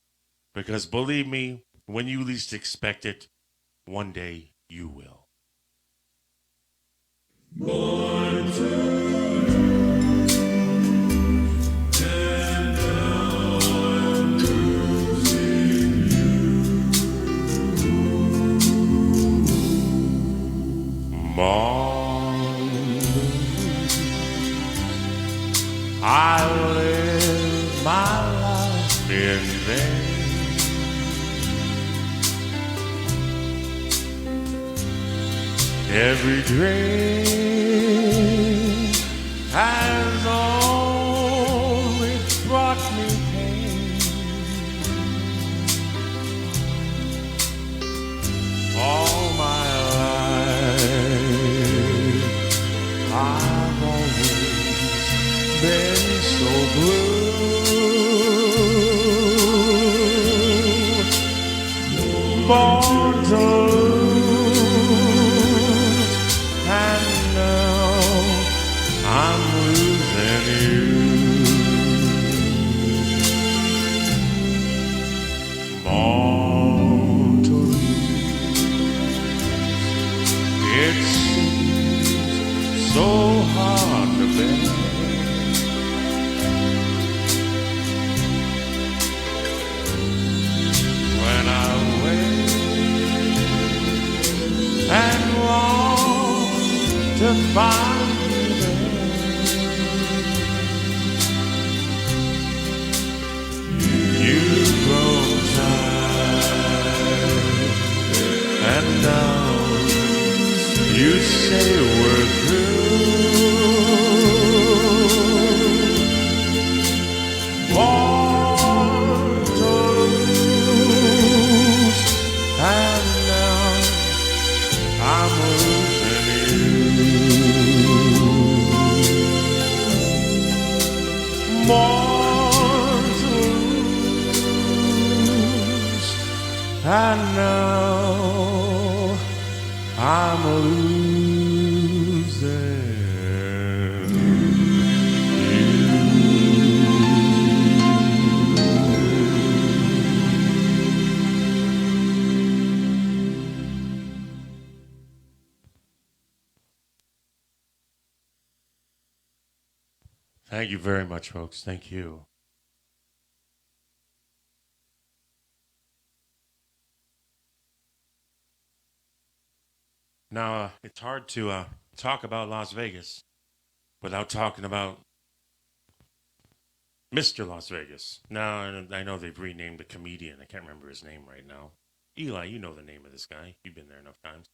Because believe me, when you least expect it, one day you will. I live my life in vain. Every dream has only brought me pain. All my life I've always been so blue, born to lose, and now I'm losing you. Born to lose, it seems so hard to bear. When I wait and long to find you there, you grow tired, and now you say we're through. Born to lose, and now I'm losing you. Born to lose, and now I'm losing you. Thank you very much, folks. Thank you. Now, it's hard to talk about Las Vegas without talking about Mr. Las Vegas. Now, I know they've renamed the comedian. I can't remember his name right now. Eli, you know the name of this guy. You've been there enough times.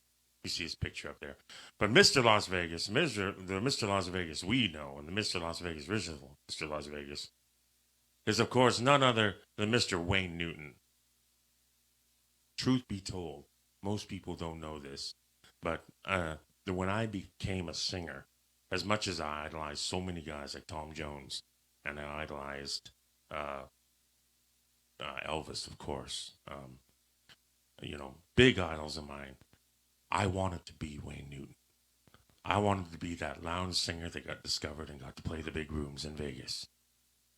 You see his picture up there. But Mr. Las Vegas, the Mr. Las Vegas we know, and the Mr. Las Vegas original Mr. Las Vegas, is, of course, none other than Mr. Wayne Newton. Truth be told, most people don't know this, but when I became a singer, as much as I idolized so many guys like Tom Jones, and I idolized Elvis, of course, big idols of mine, I wanted to be Wayne Newton. I wanted to be that lounge singer that got discovered and got to play the big rooms in Vegas.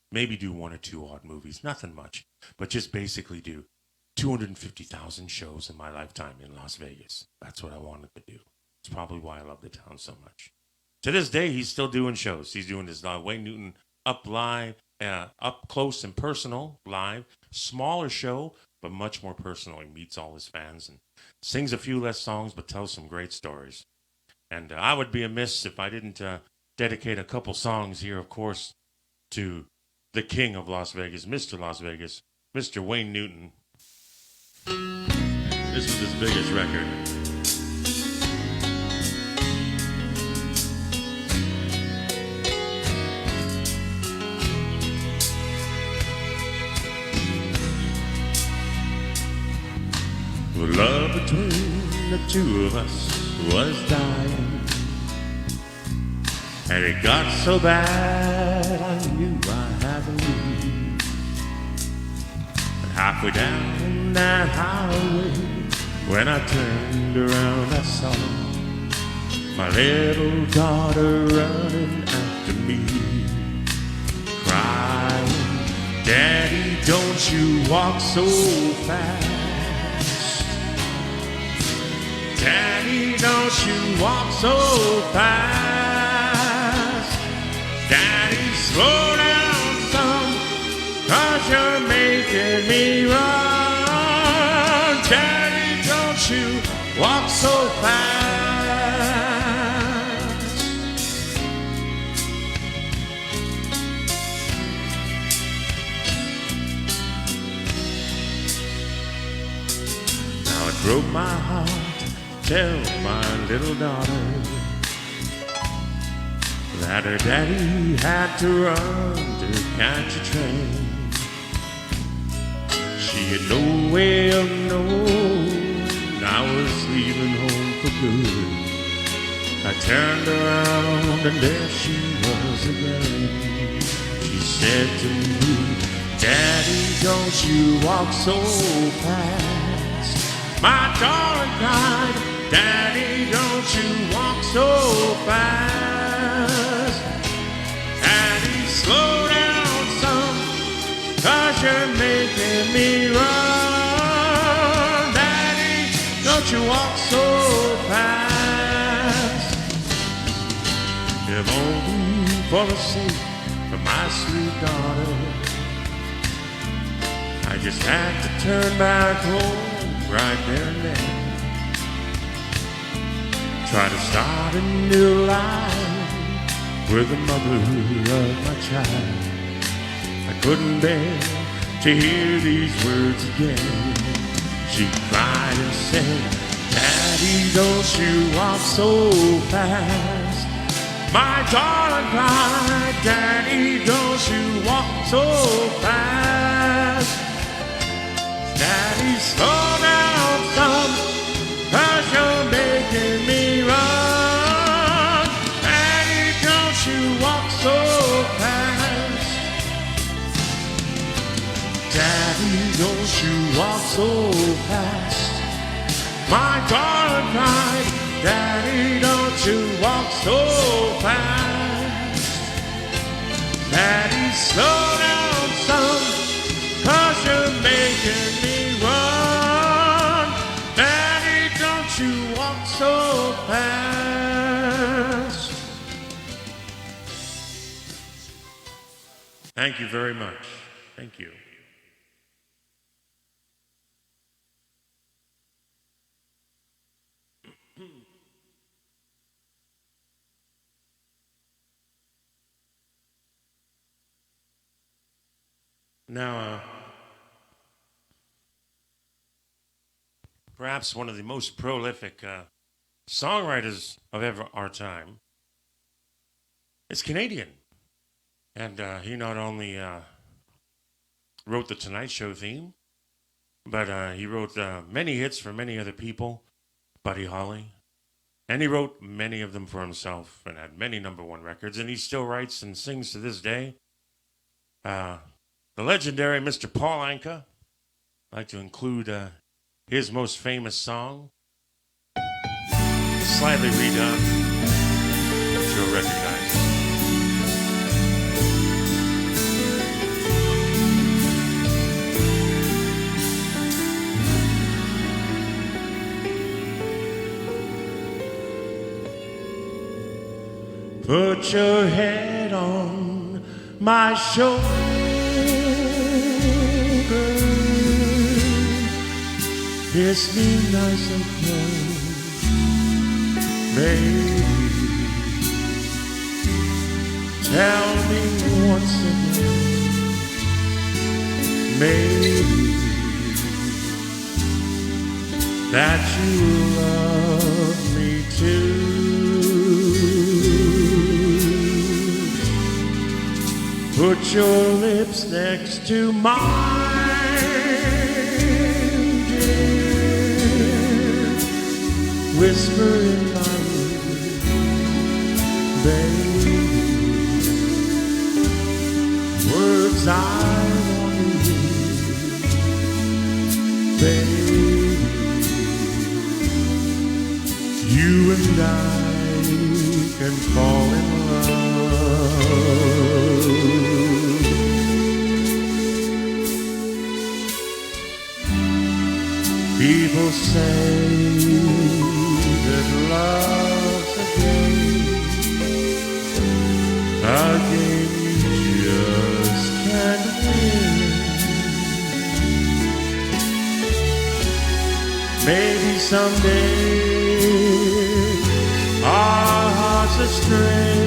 Maybe do one or two odd movies, nothing much, but just basically do 250,000 shows in my lifetime in Las Vegas. That's what I wanted to do. It's probably why I love the town so much. To this day, he's still doing shows. He's doing his Wayne Newton Up Live, up close and personal, live. Smaller show, but much more personal. He meets all his fans and sings a few less songs, but tells some great stories. And I would be amiss if I didn't dedicate a couple songs here, of course, to the king of Las Vegas, Mr. Las Vegas, Mr. Wayne Newton. This was his biggest record. The love between the two of us was dying, and it got so bad I knew I had to leave. But halfway down that highway, When I turned around, I saw my little daughter running after me, crying, "Daddy, don't you walk so fast. Daddy, don't you walk so fast. Daddy, slow down some, 'cause you're making me run. Daddy, don't you walk so fast." Now it broke my heart to tell my little daughter that her daddy had to run to catch a train. She had no way of knowing I was leaving home for good. I turned around and there she was again. She said to me, "Daddy, don't you walk so fast." My darling cried, "Daddy, don't you walk so fast. Daddy, slow down some, 'cause you're making me run. Daddy, don't you walk so fast." If only for the sake of my sweet daughter, I just had to turn back home right there and then. Try to start a new life with the mother of my child. I couldn't bear to hear these words again. She cried and said, "Daddy, don't you walk so fast." My darling cried, "Daddy, don't you walk so fast. Daddy, slow down some, 'cause you're making me run. Daddy, don't you walk so fast. Daddy, don't you walk so fast." My darling cried, "Daddy, don't you walk so fast. Daddy, slow down some, 'cause you're making me run. Daddy, don't you walk so fast." Thank you very much. Thank you. Now, perhaps one of the most prolific songwriters of our time is Canadian. And he not only wrote the Tonight Show theme, but he wrote many hits for many other people, Buddy Holly. And he wrote many of them for himself and had many #1 records. And he still writes and sings to this day. The legendary Mr. Paul Anka. I'd like to include his most famous song, slightly redone, which you'll recognize. Put your head on my shoulder. Kiss me nice and close, baby. Tell me once again, maybe, that you love me too. Put your lips next to mine, dear. Whisper in my ear, baby, words I want to hear, baby. you and I can fall in love. People say that love's a game you just can't win. Maybe someday our hearts astray,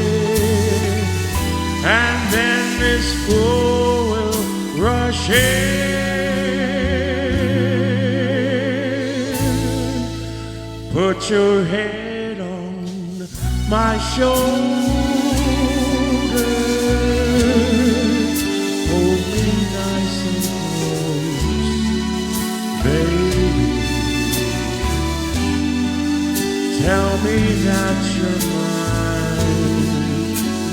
and then this fool will rush in. Put your head on my shoulder, hold me nice and close, baby. Tell me that you're mine,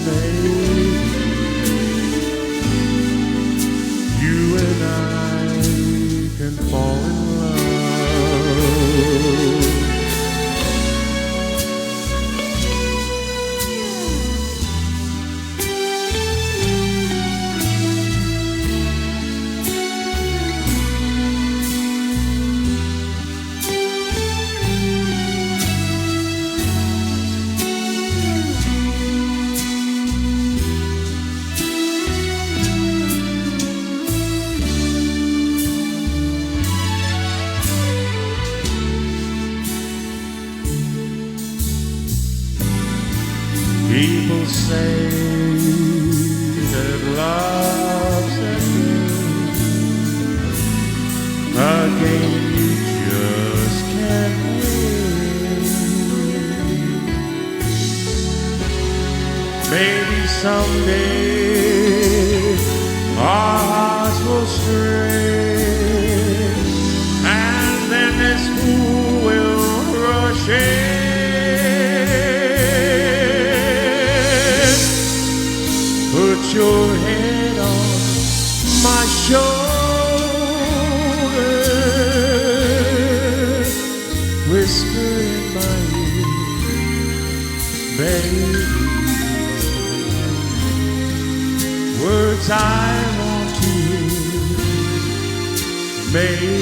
baby. You and I can fall in love. People say that love's a game you just can't win. Maybe someday our hearts will stray, and then this fool will rush in. Put your head on my shoulder, whisper in my ear, baby, words I want to hear, baby.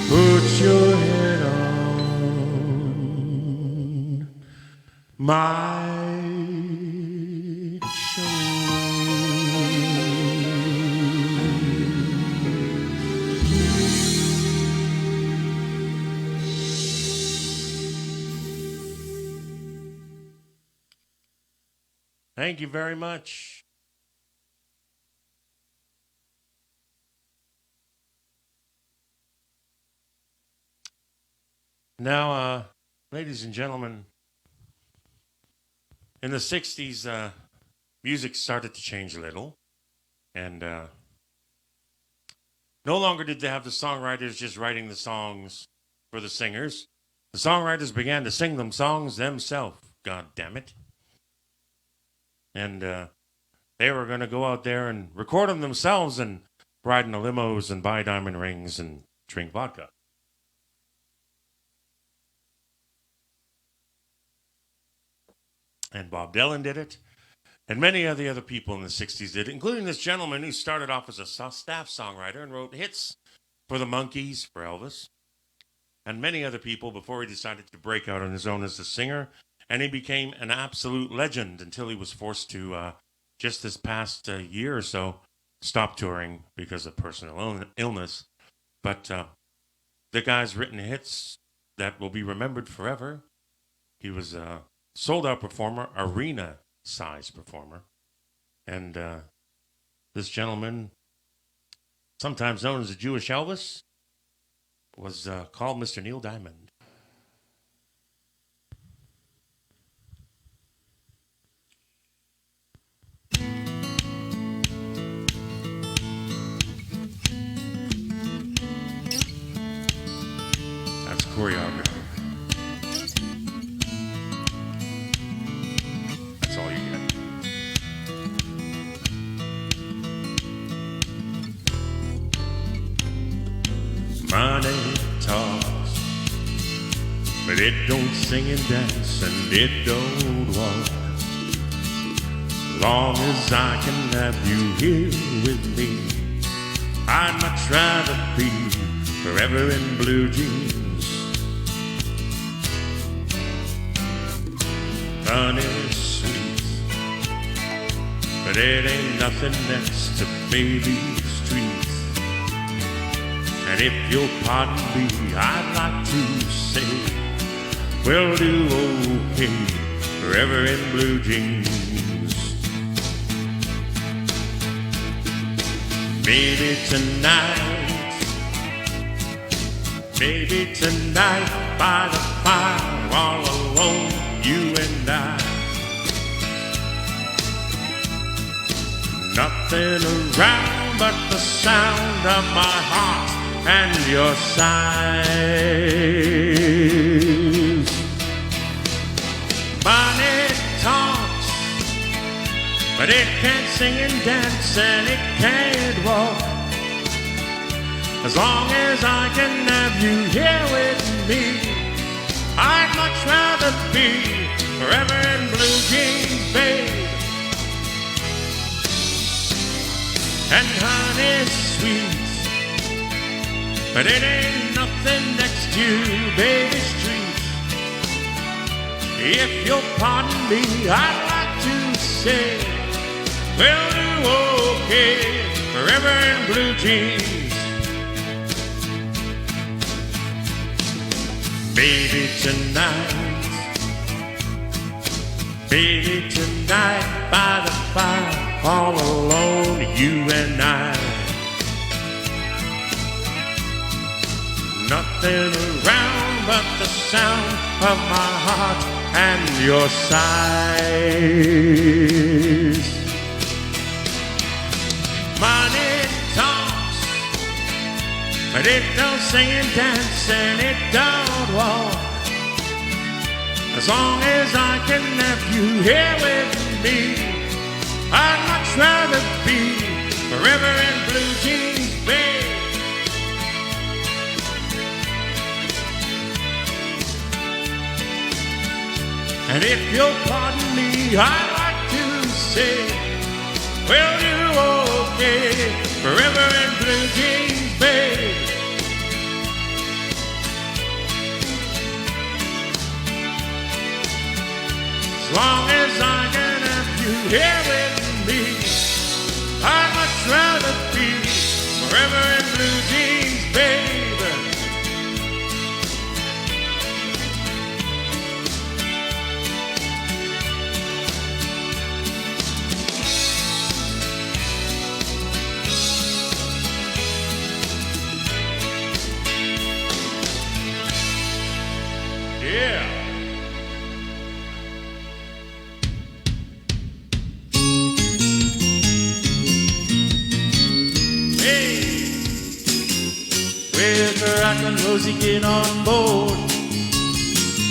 Put your head on my shoulder. Thank you very much. Now, ladies and gentlemen, in the 60s, music started to change a little. And no longer did they have the songwriters just writing the songs for the singers. The songwriters began to sing them songs themselves, God damn it. And they were going to go out there and record them themselves and ride in the limos and buy diamond rings and drink vodka. And Bob Dylan did it. And many of the other people in the 60s did it, including this gentleman who started off as a staff songwriter and wrote hits for the Monkees, for Elvis, and many other people before he decided to break out on his own as a singer. And he became an absolute legend until he was forced to, just this past year or so, stop touring because of personal illness. But the guy's written hits that will be remembered forever. He was a sold-out performer, arena-size performer. And this gentleman, sometimes known as the Jewish Elvis, was called Mr. Neil Diamond. That's choreography. That's all you get. Money talks, but it don't sing and dance, and it don't walk. Long as I can have you here with me, I'd much rather be forever in blue jeans. Money's sweet, but it ain't nothing next to baby's treats. And if you'll pardon me, I'd like to say we'll do okay forever in blue jeans. Maybe tonight by the fire, all alone, you and I. Nothing around but the sound of my heart and your sighs. Money talks, but it can't sing and dance, and it can't walk. As long as I can have you here with me, I'd much rather be forever in blue jeans, babe. And honey's sweet, but it ain't nothing next to baby's treat. If you'll pardon me, I'd like to say we'll do okay forever in blue jeans. Baby tonight by the fire, all alone, you and I. Nothing around but the sound of my heart and your sighs. Money talks, but it don't sing and dance, and it don't walk. As long as I can have you here with me, I'd much rather be forever in blue jeans, babe. And if you'll pardon me, I'd like to say we'll do okay forever in blue jeans, babe. As long as I can have you here with me, I'd much rather be forever in blue jeans, babe. Yeah. With Rock and Rosie, get on board.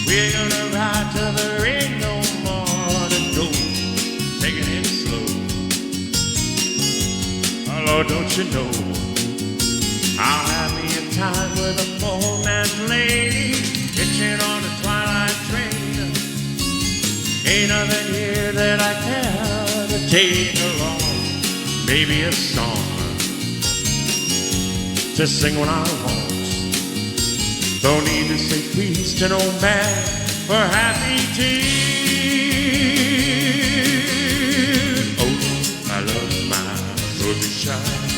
We're gonna ride till there ain't no more to go. Taking it slow. Oh Lord, don't you know I'll have me a time with a four-man's lady, hitching on a twilight train. Ain't nothing here that I care to take along. Maybe a song to sing when I want. Don't need to say please to no man for happy tears. Oh, I love my rosy shine.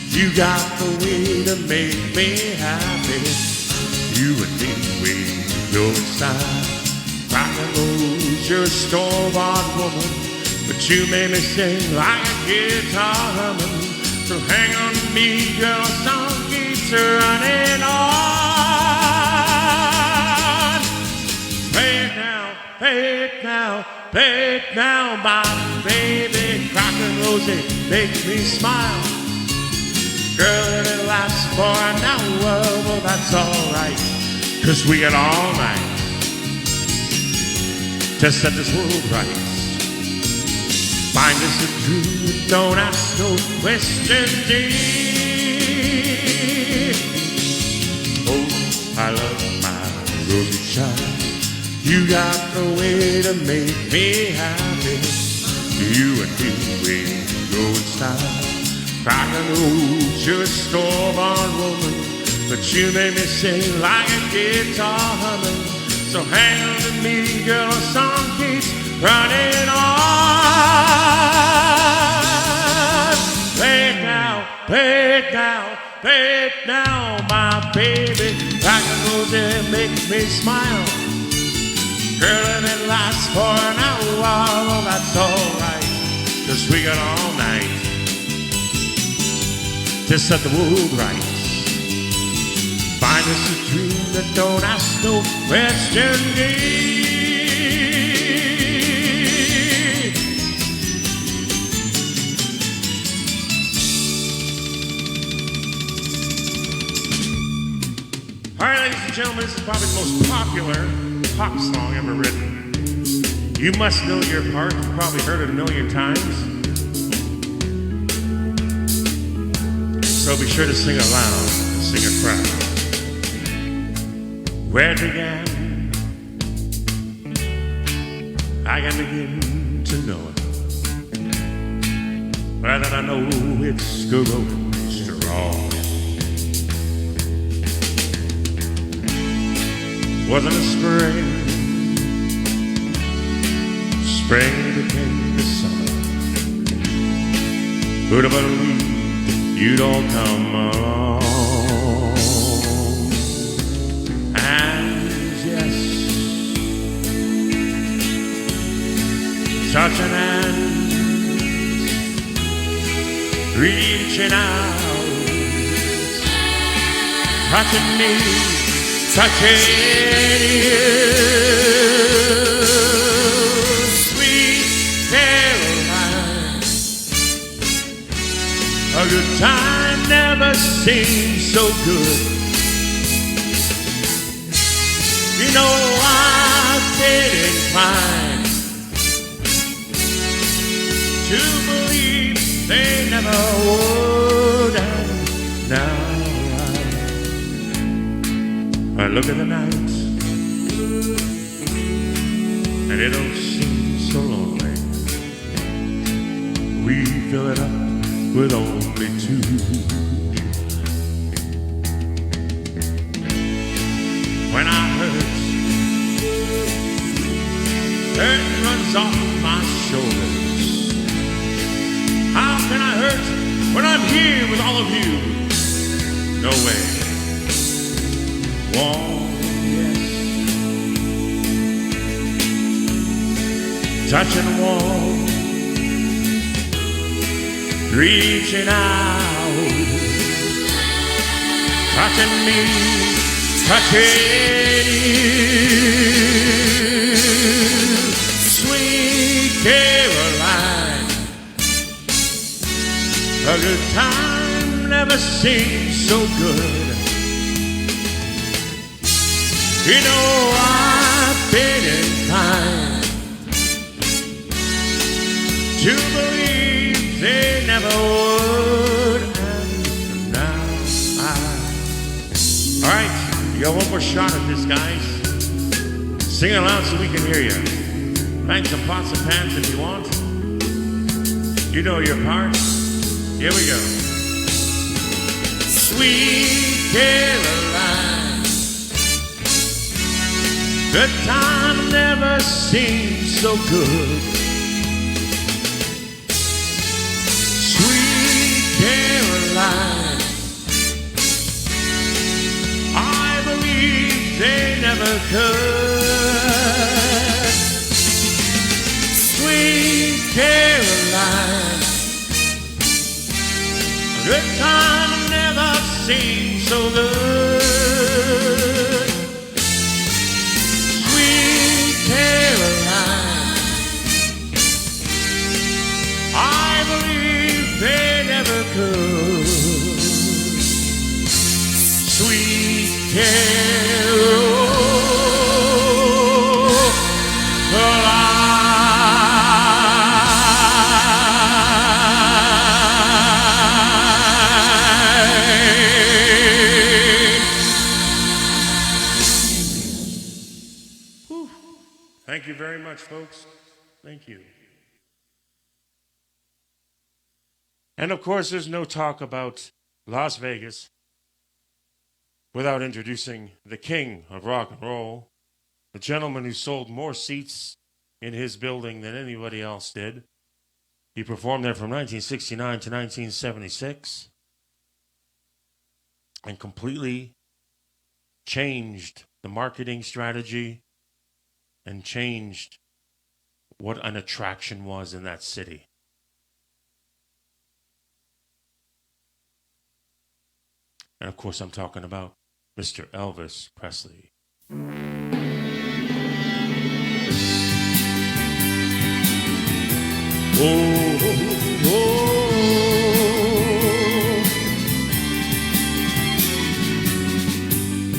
You got the way to make me happy. You and me, we go inside. Rock and roll, you're a store-bought woman, but you made me sing like a guitar humming. So hang on to me, girl, the song keeps running on. Play it now, play it now, play it now, my baby. Rock and Rosie makes me smile. Girl, if it lasts for an hour, well, that's alright, 'cause we got all night to set this world right. Find us a truth, don't ask no questions, dear. You got the way to make me happy. You and me, we go in style. I know you're a store-bought woman, but you make me sing like a guitar humming. So hang on to me, girl, the song keeps running on. Play it now, play it now, play it now, my baby. Like a rose make me smile. Girl, if it lasts for an hour, well, that's alright, 'cause we got all night to set the world right. Find us a dream that don't ask no questions. All right, ladies and gentlemen, this is probably the most popular pop song ever written. You must know your part. You've probably heard it a million times. So be sure to sing it loud and sing it proud. Where it began, I can begin to know it. Well, that I know it's growing strong. Wasn't a spring became the summer. Who'd have believed you'd all come along? And yes, touching hands, reaching out, touching me, touching you. A good time never seems so good. You know I've been inclined to believe they never would. And now I look at the night and it don't seem so lonely. We fill it up with only two. When I hurt runs off my shoulders. How can I hurt when I'm here with all of you? No way. Warm, yes. Touching warm. Reaching out, touching me, touching you. Sweet Caroline, a good time never seems so good. You know I've been inclined to believe they never would, and now All right, you got one more shot at this, guys. Sing it loud so we can hear you. Bang some pots and pans if you want. You know your part. Here we go. Sweet Caroline, the time never seems so good. Caroline, I believe they never could. Sweet Caroline, the time never seems so good. Sweet Caroline, I believe they never could. Sweet Caroline. Thank you very much, folks. Thank you. And of course, there's no talk about Las Vegas without introducing the king of rock and roll, the gentleman who sold more seats in his building than anybody else did. He performed there from 1969 to 1976 and completely changed the marketing strategy and changed what an attraction was in that city. And of course, I'm talking about Mr. Elvis Presley. Oh, oh, oh.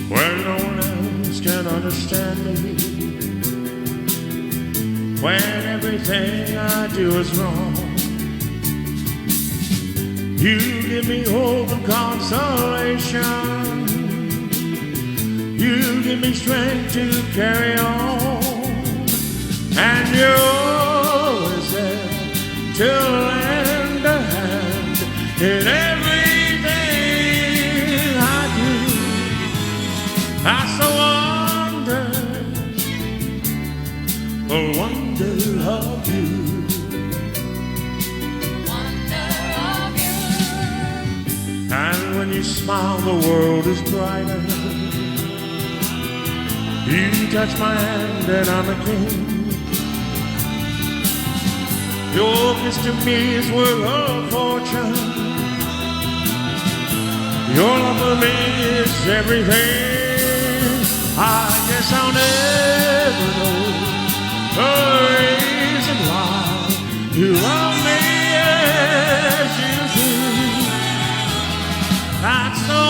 When no one else can understand me, when everything I do is wrong, you give me hope and consolation. You give me strength to carry on. And you're always there to lend a hand in everything I do. I so wonder, the wonder of you. And when you smile, the world is brighter. You touch my hand and I'm a king. Your kiss to me is worth a fortune. Your love for me is everything. I guess I'll never know the reason why you love me as you do. That's the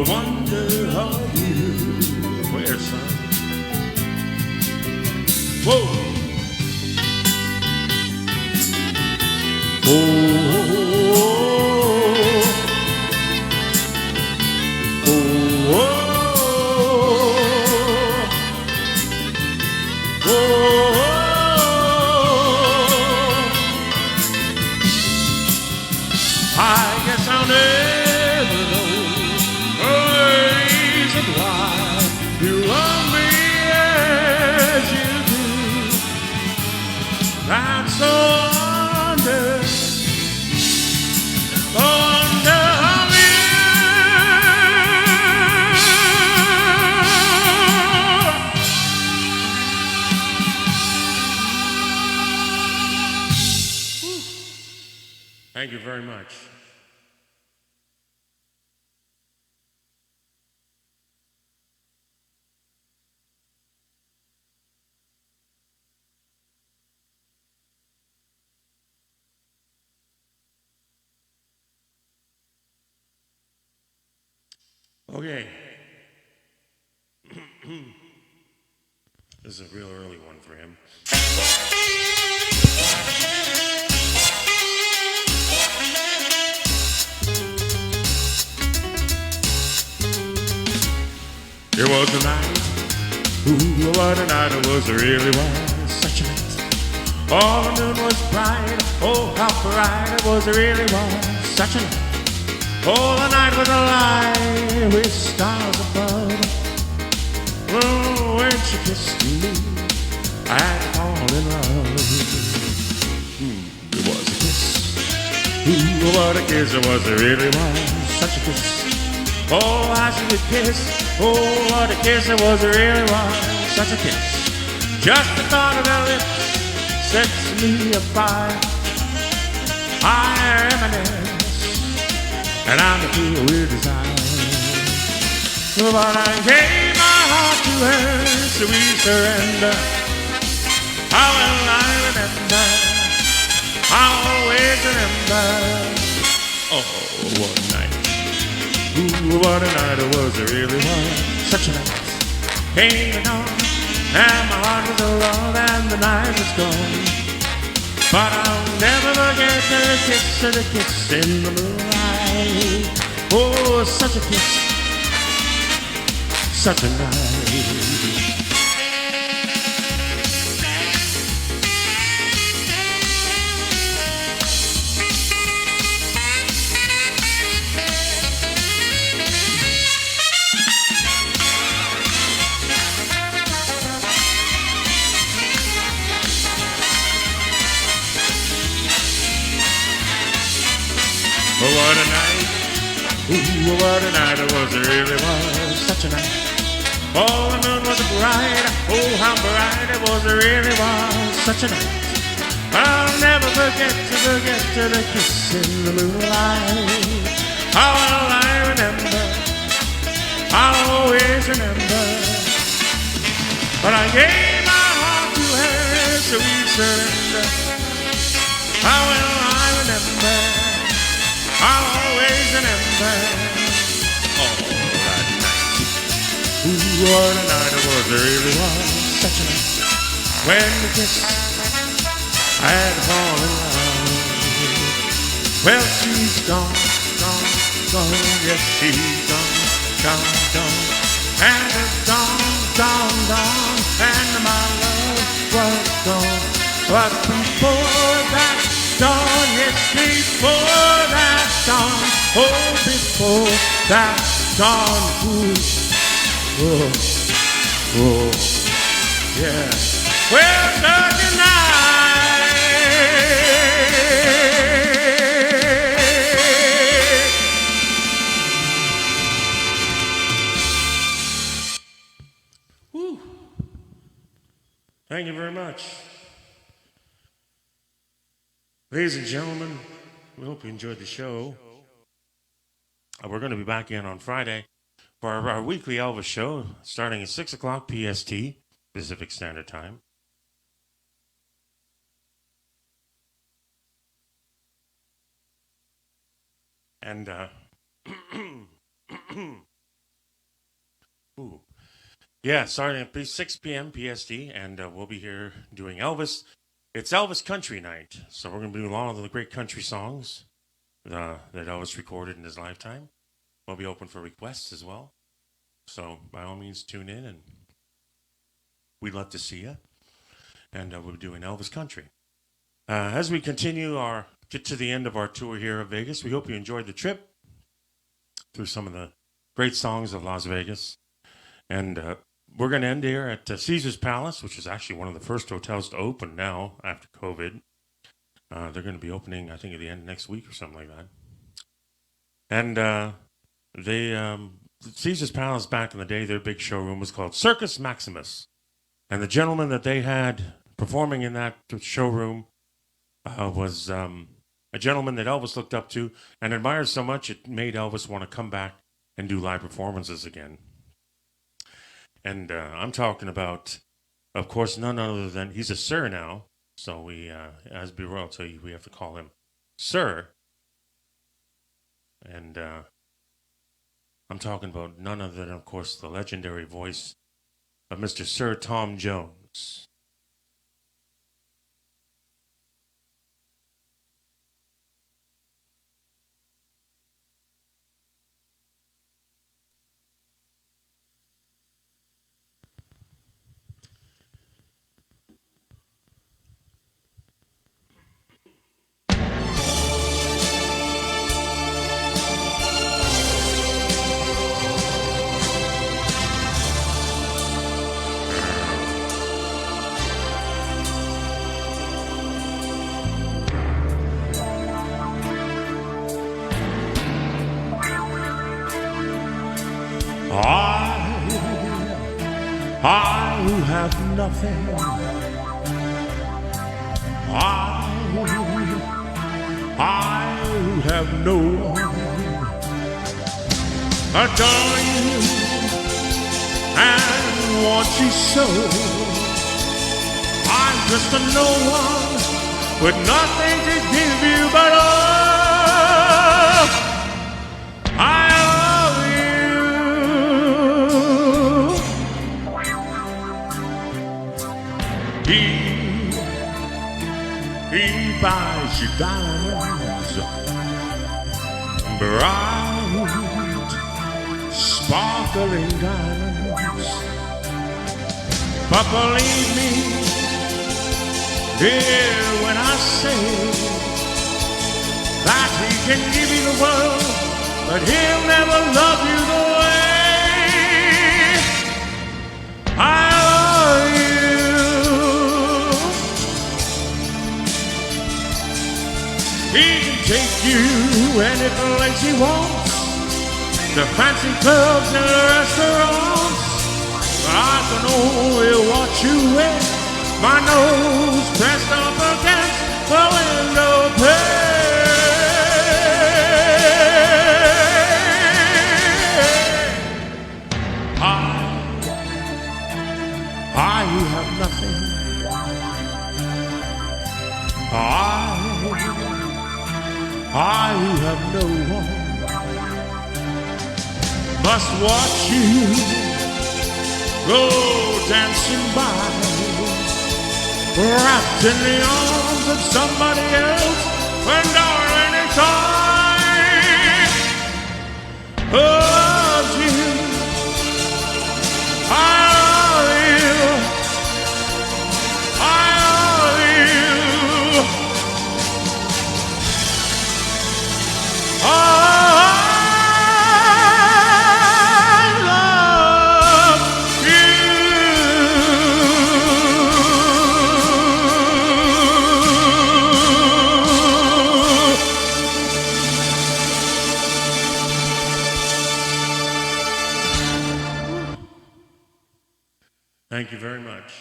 wonder of you. Where's son? Whoa! Oh, oh, oh, oh, oh. I guess I'll never know the reason why you love me as you do. That's the wonder of you. Thank you very much. Okay. This is a real early one for him. It was a night, ooh, what a night it was, it really was such a night. All the moon was bright, oh, how bright it was, it really was such a night. Oh, the night was alive with stars above. Oh, when she kissed me, I fall in love. It was a kiss. Ooh, what a kiss it was, it really was such a kiss. Oh, how she could kiss. Oh, what a kiss it was, it really was such a kiss. Just the thought of her lips sets me afire. I am an and I'm filled with desire. But I gave my heart to her, so we surrender. How will I remember? I'll always remember. Oh, what a night. Ooh, what a night it was, it really was such a night. Came and on, and my heart was alone, and the night was gone. But I'll never forget the kiss in the moonlight. Oh, such a kiss, such a night. Oh, what a night. Ooh, what a night it was. It really was such a night. Oh, the moon was bright. Oh, how bright it was. It really was such a night. I'll never forget the kiss in the moonlight. How will I remember? I'll always remember. But I gave my heart to her, so we surrender. How will I remember? I'll always remember. Oh, that night. Ooh, what a night it was. It really was such a night. When we kissed, I had to fall in love. Well, she's gone, gone, gone. Yes, she's gone, gone. And it's gone, and my love was gone. But before that dawn, yes, before that dawn, oh, before that dawn, ooh, oh, yeah. Well, such a night. Woo. Thank you very much. Ladies and gentlemen, we hope you enjoyed the show. We're going to be back in on Friday for our weekly Elvis show, starting at 6 o'clock PST, Pacific Standard Time. And, ooh. Yeah, starting at 6 p.m. PST, and we'll be here doing Elvis. It's Elvis Country Night, so we're going to be doing a lot of the great country songs that Elvis recorded in his lifetime. We'll be open for requests as well. So by all means, tune in, and we'd love to see you. And we'll be doing Elvis Country. As we get to the end of our tour here of Vegas, we hope you enjoyed the trip through some of the great songs of Las Vegas. And we're going to end here at Caesar's Palace, which is actually one of the first hotels to open now after COVID. They're going to be opening, I think, at the end of next week or something like that. And Caesar's Palace back in the day, their big showroom was called Circus Maximus. And the gentleman that they had performing in that showroom was a gentleman that Elvis looked up to and admired so much it made Elvis want to come back and do live performances again. And I'm talking about, of course, none other than, he's a sir now, so we, as be royalty, we have to call him Sir. And I'm talking about none other than, of course, the legendary voice of Mr. Sir Tom Jones. I who have nothing, I who have no one, adore you and want you so. I'm just a no one with nothing to give you but all. I love you. He buys you diamonds, bright, sparkling diamonds. But believe me, dear, when I say that he can give you the world, but he'll never love you the way I love you. He can take you any place he wants, to fancy clubs and restaurants. I can only watch you with my nose pressed up against the window pane. I have nothing. I have no one. Must watch you go dancing by, wrapped in the arms of somebody else, when darling it's I love you, I love you, I love you, Thank you very much.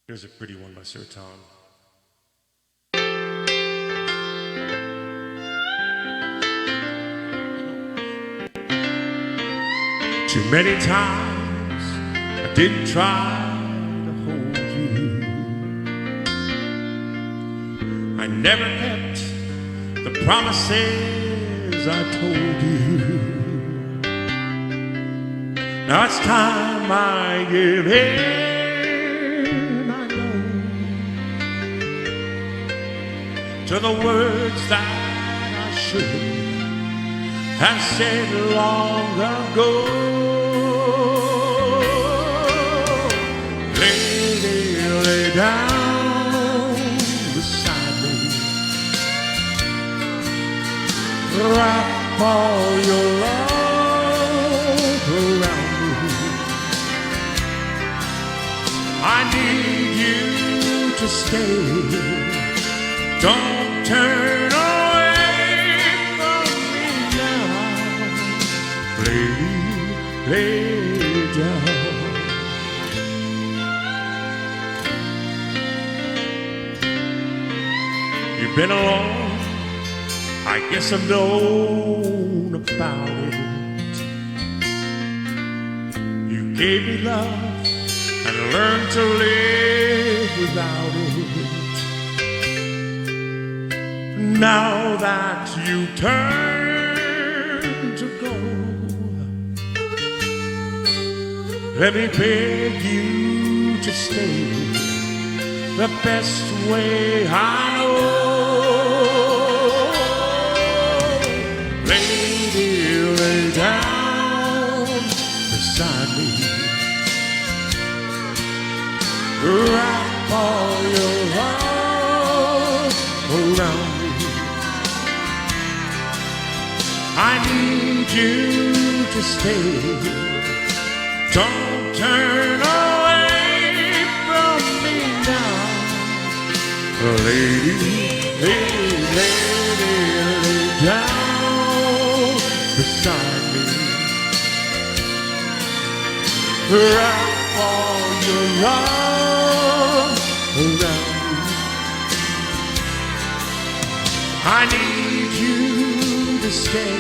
Here's a pretty one by Sir Tom. Too many times I didn't try to hold you. I never kept the promises I told you. Now it's time I give in, I know, to the words that I should have said long ago. Lady, lay down beside me, wrap all your love around me. I need you to stay. Don't turn away from me now. Lady, lay down. You've been alone, I guess I've known about it. You gave me love and learned to live without it. Now that you turn to go, let me beg you to stay the best way I know. Lady, lay down beside me, wrap all your love around me. I need you to stay. Don't turn away from me now. Lady, lady, lady, lay down beside me, wrap all your love around me. I need you to stay.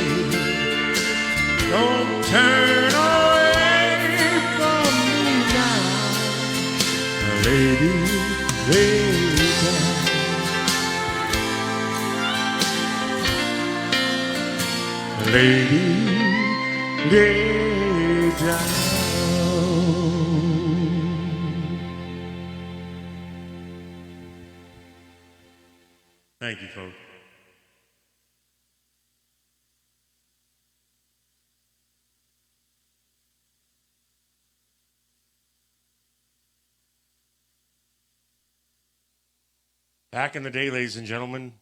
Don't turn away from me now. Lady, lay down. Lady, lay down. Thank you, folks. Back in the day, ladies and gentlemen,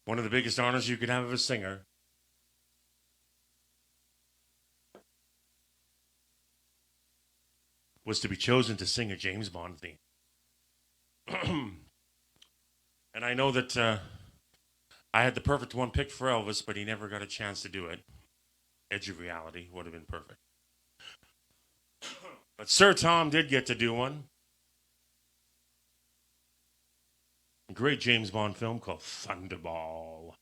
one of the biggest honors you could have as a singer was to be chosen to sing a James Bond theme. And I know that I had the perfect one picked for Elvis, but he never got a chance to do it. Edge of Reality would have been perfect. But Sir Tom did get to do one. A great James Bond film called Thunderball.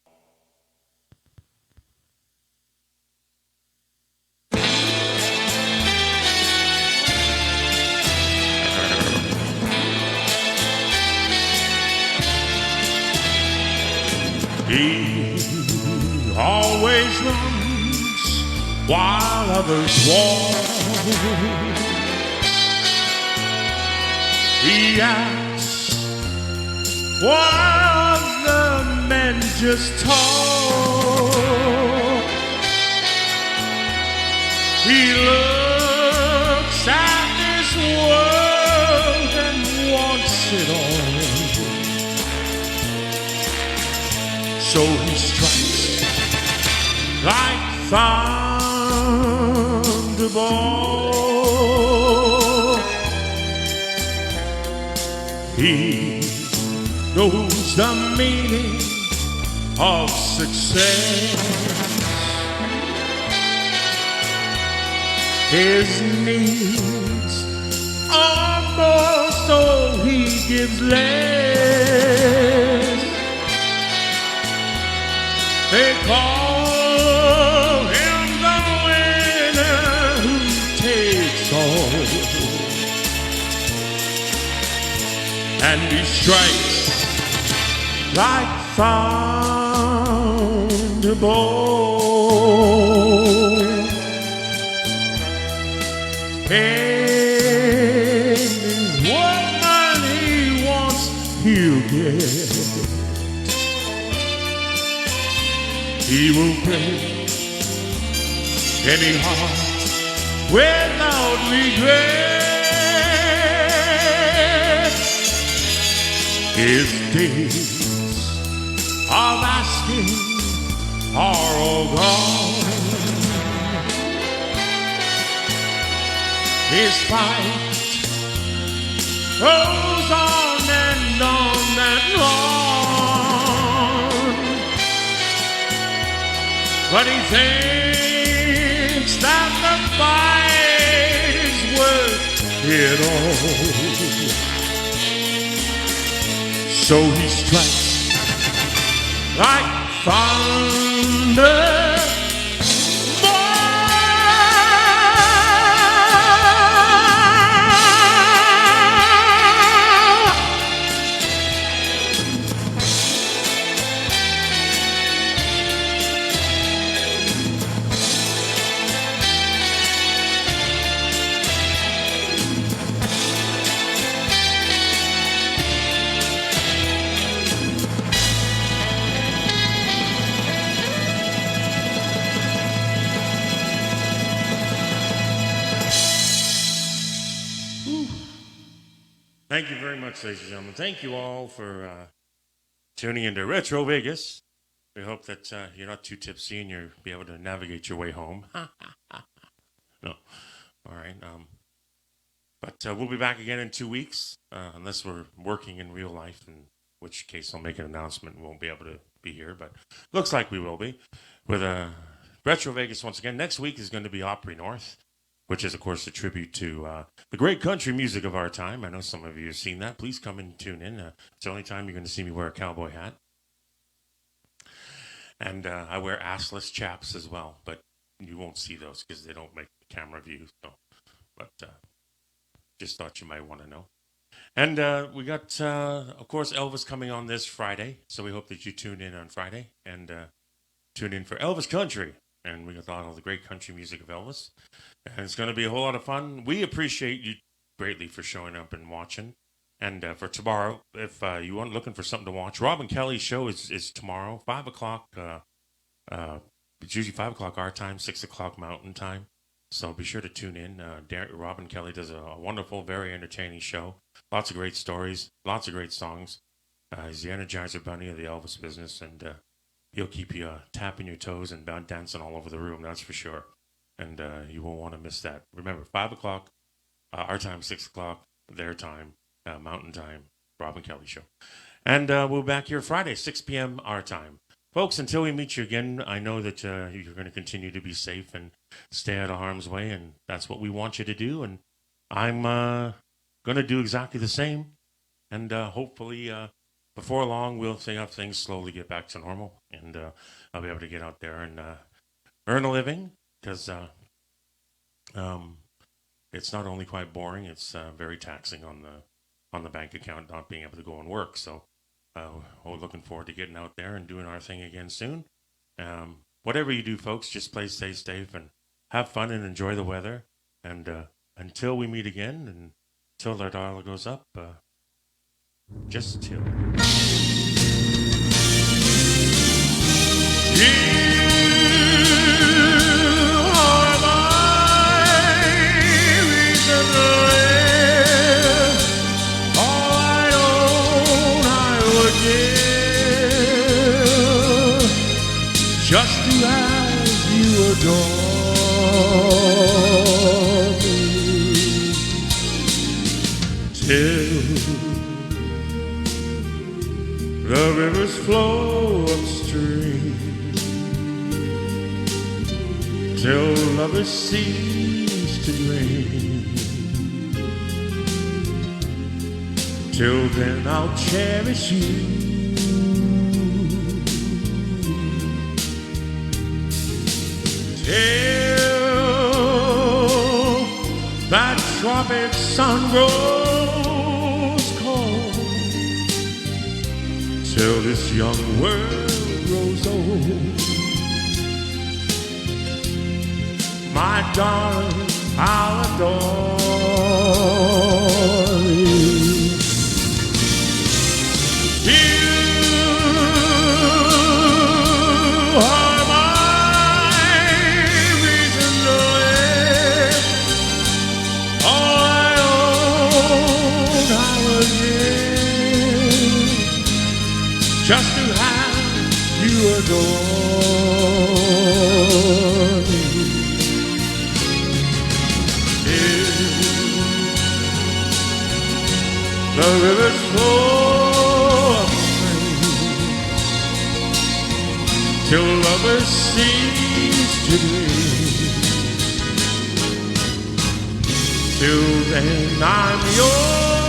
He always runs while others walk. He acts while the men just talk. He looks at this world and wants it all. So he strikes like thunderbolt. He knows the meaning of success. His needs are more, so he gives less. They call him the winner who takes all. And he strikes like thunderbolt. Any woman he wants, he'll get. He will break any heart without regret. His days of asking are all gone. His fight goes on and on and on. But he thinks that the fight is worth it all. So he strikes like thunder. Thank you very much, ladies and gentlemen. Thank you all for tuning into Retro Vegas. We hope that you're not too tipsy and you'll be able to navigate your way home. No. All right. But we'll be back again in 2 weeks, unless we're working in real life, in which case I'll make an announcement. We won't be able to be here, but looks like we will be. With Retro Vegas once again. Next week is going to be Opry North, which is, of course, a tribute to the great country music of our time. I know some of you have seen that. Please come and tune in. It's the only time you're going to see me wear a cowboy hat. And I wear assless chaps as well, but you won't see those because they don't make camera views. So. But just thought you might want to know. And we got, of course, Elvis coming on this Friday. So we hope that you tune in on Friday and tune in for Elvis Country. And we got all the great country music of Elvis. And it's going to be a whole lot of fun. We appreciate you greatly for showing up and watching. And for tomorrow, if you want looking for something to watch, Robin Kelly's show is tomorrow, 5 o'clock. It's usually 5 o'clock our time, 6 o'clock Mountain Time. So be sure to tune in. Robin Kelly does a wonderful, very entertaining show. Lots of great stories, lots of great songs. He's the Energizer Bunny of the Elvis business, and he'll keep you tapping your toes and dancing all over the room, that's for sure. And you won't want to miss that. Remember, 5 o'clock our time, 6 o'clock their time, Mountain Time, Robin Kelly Show. And we'll be back here Friday, 6 p.m. our time. Folks, until we meet you again, I know that you're going to continue to be safe and stay out of harm's way, and that's what we want you to do. And I'm going to do exactly the same. And hopefully, before long, we'll see how things slowly get back to normal, and I'll be able to get out there and earn a living, because it's not only quite boring, it's very taxing on the bank account not being able to go and work. So we're looking forward to getting out there and doing our thing again soon. Whatever you do, folks, just stay safe and have fun and enjoy the weather. And until we meet again, and until the dollar goes up, just chill. Just to have you adore me, till the rivers flow upstream, till lovers cease to dream. Till then I'll cherish you, till that tropic sun grows cold, till this young world grows old. My darling, I'll adore you. Just to have you adore me. The rivers flow upstream, till lovers cease to dream. Till then I'm yours.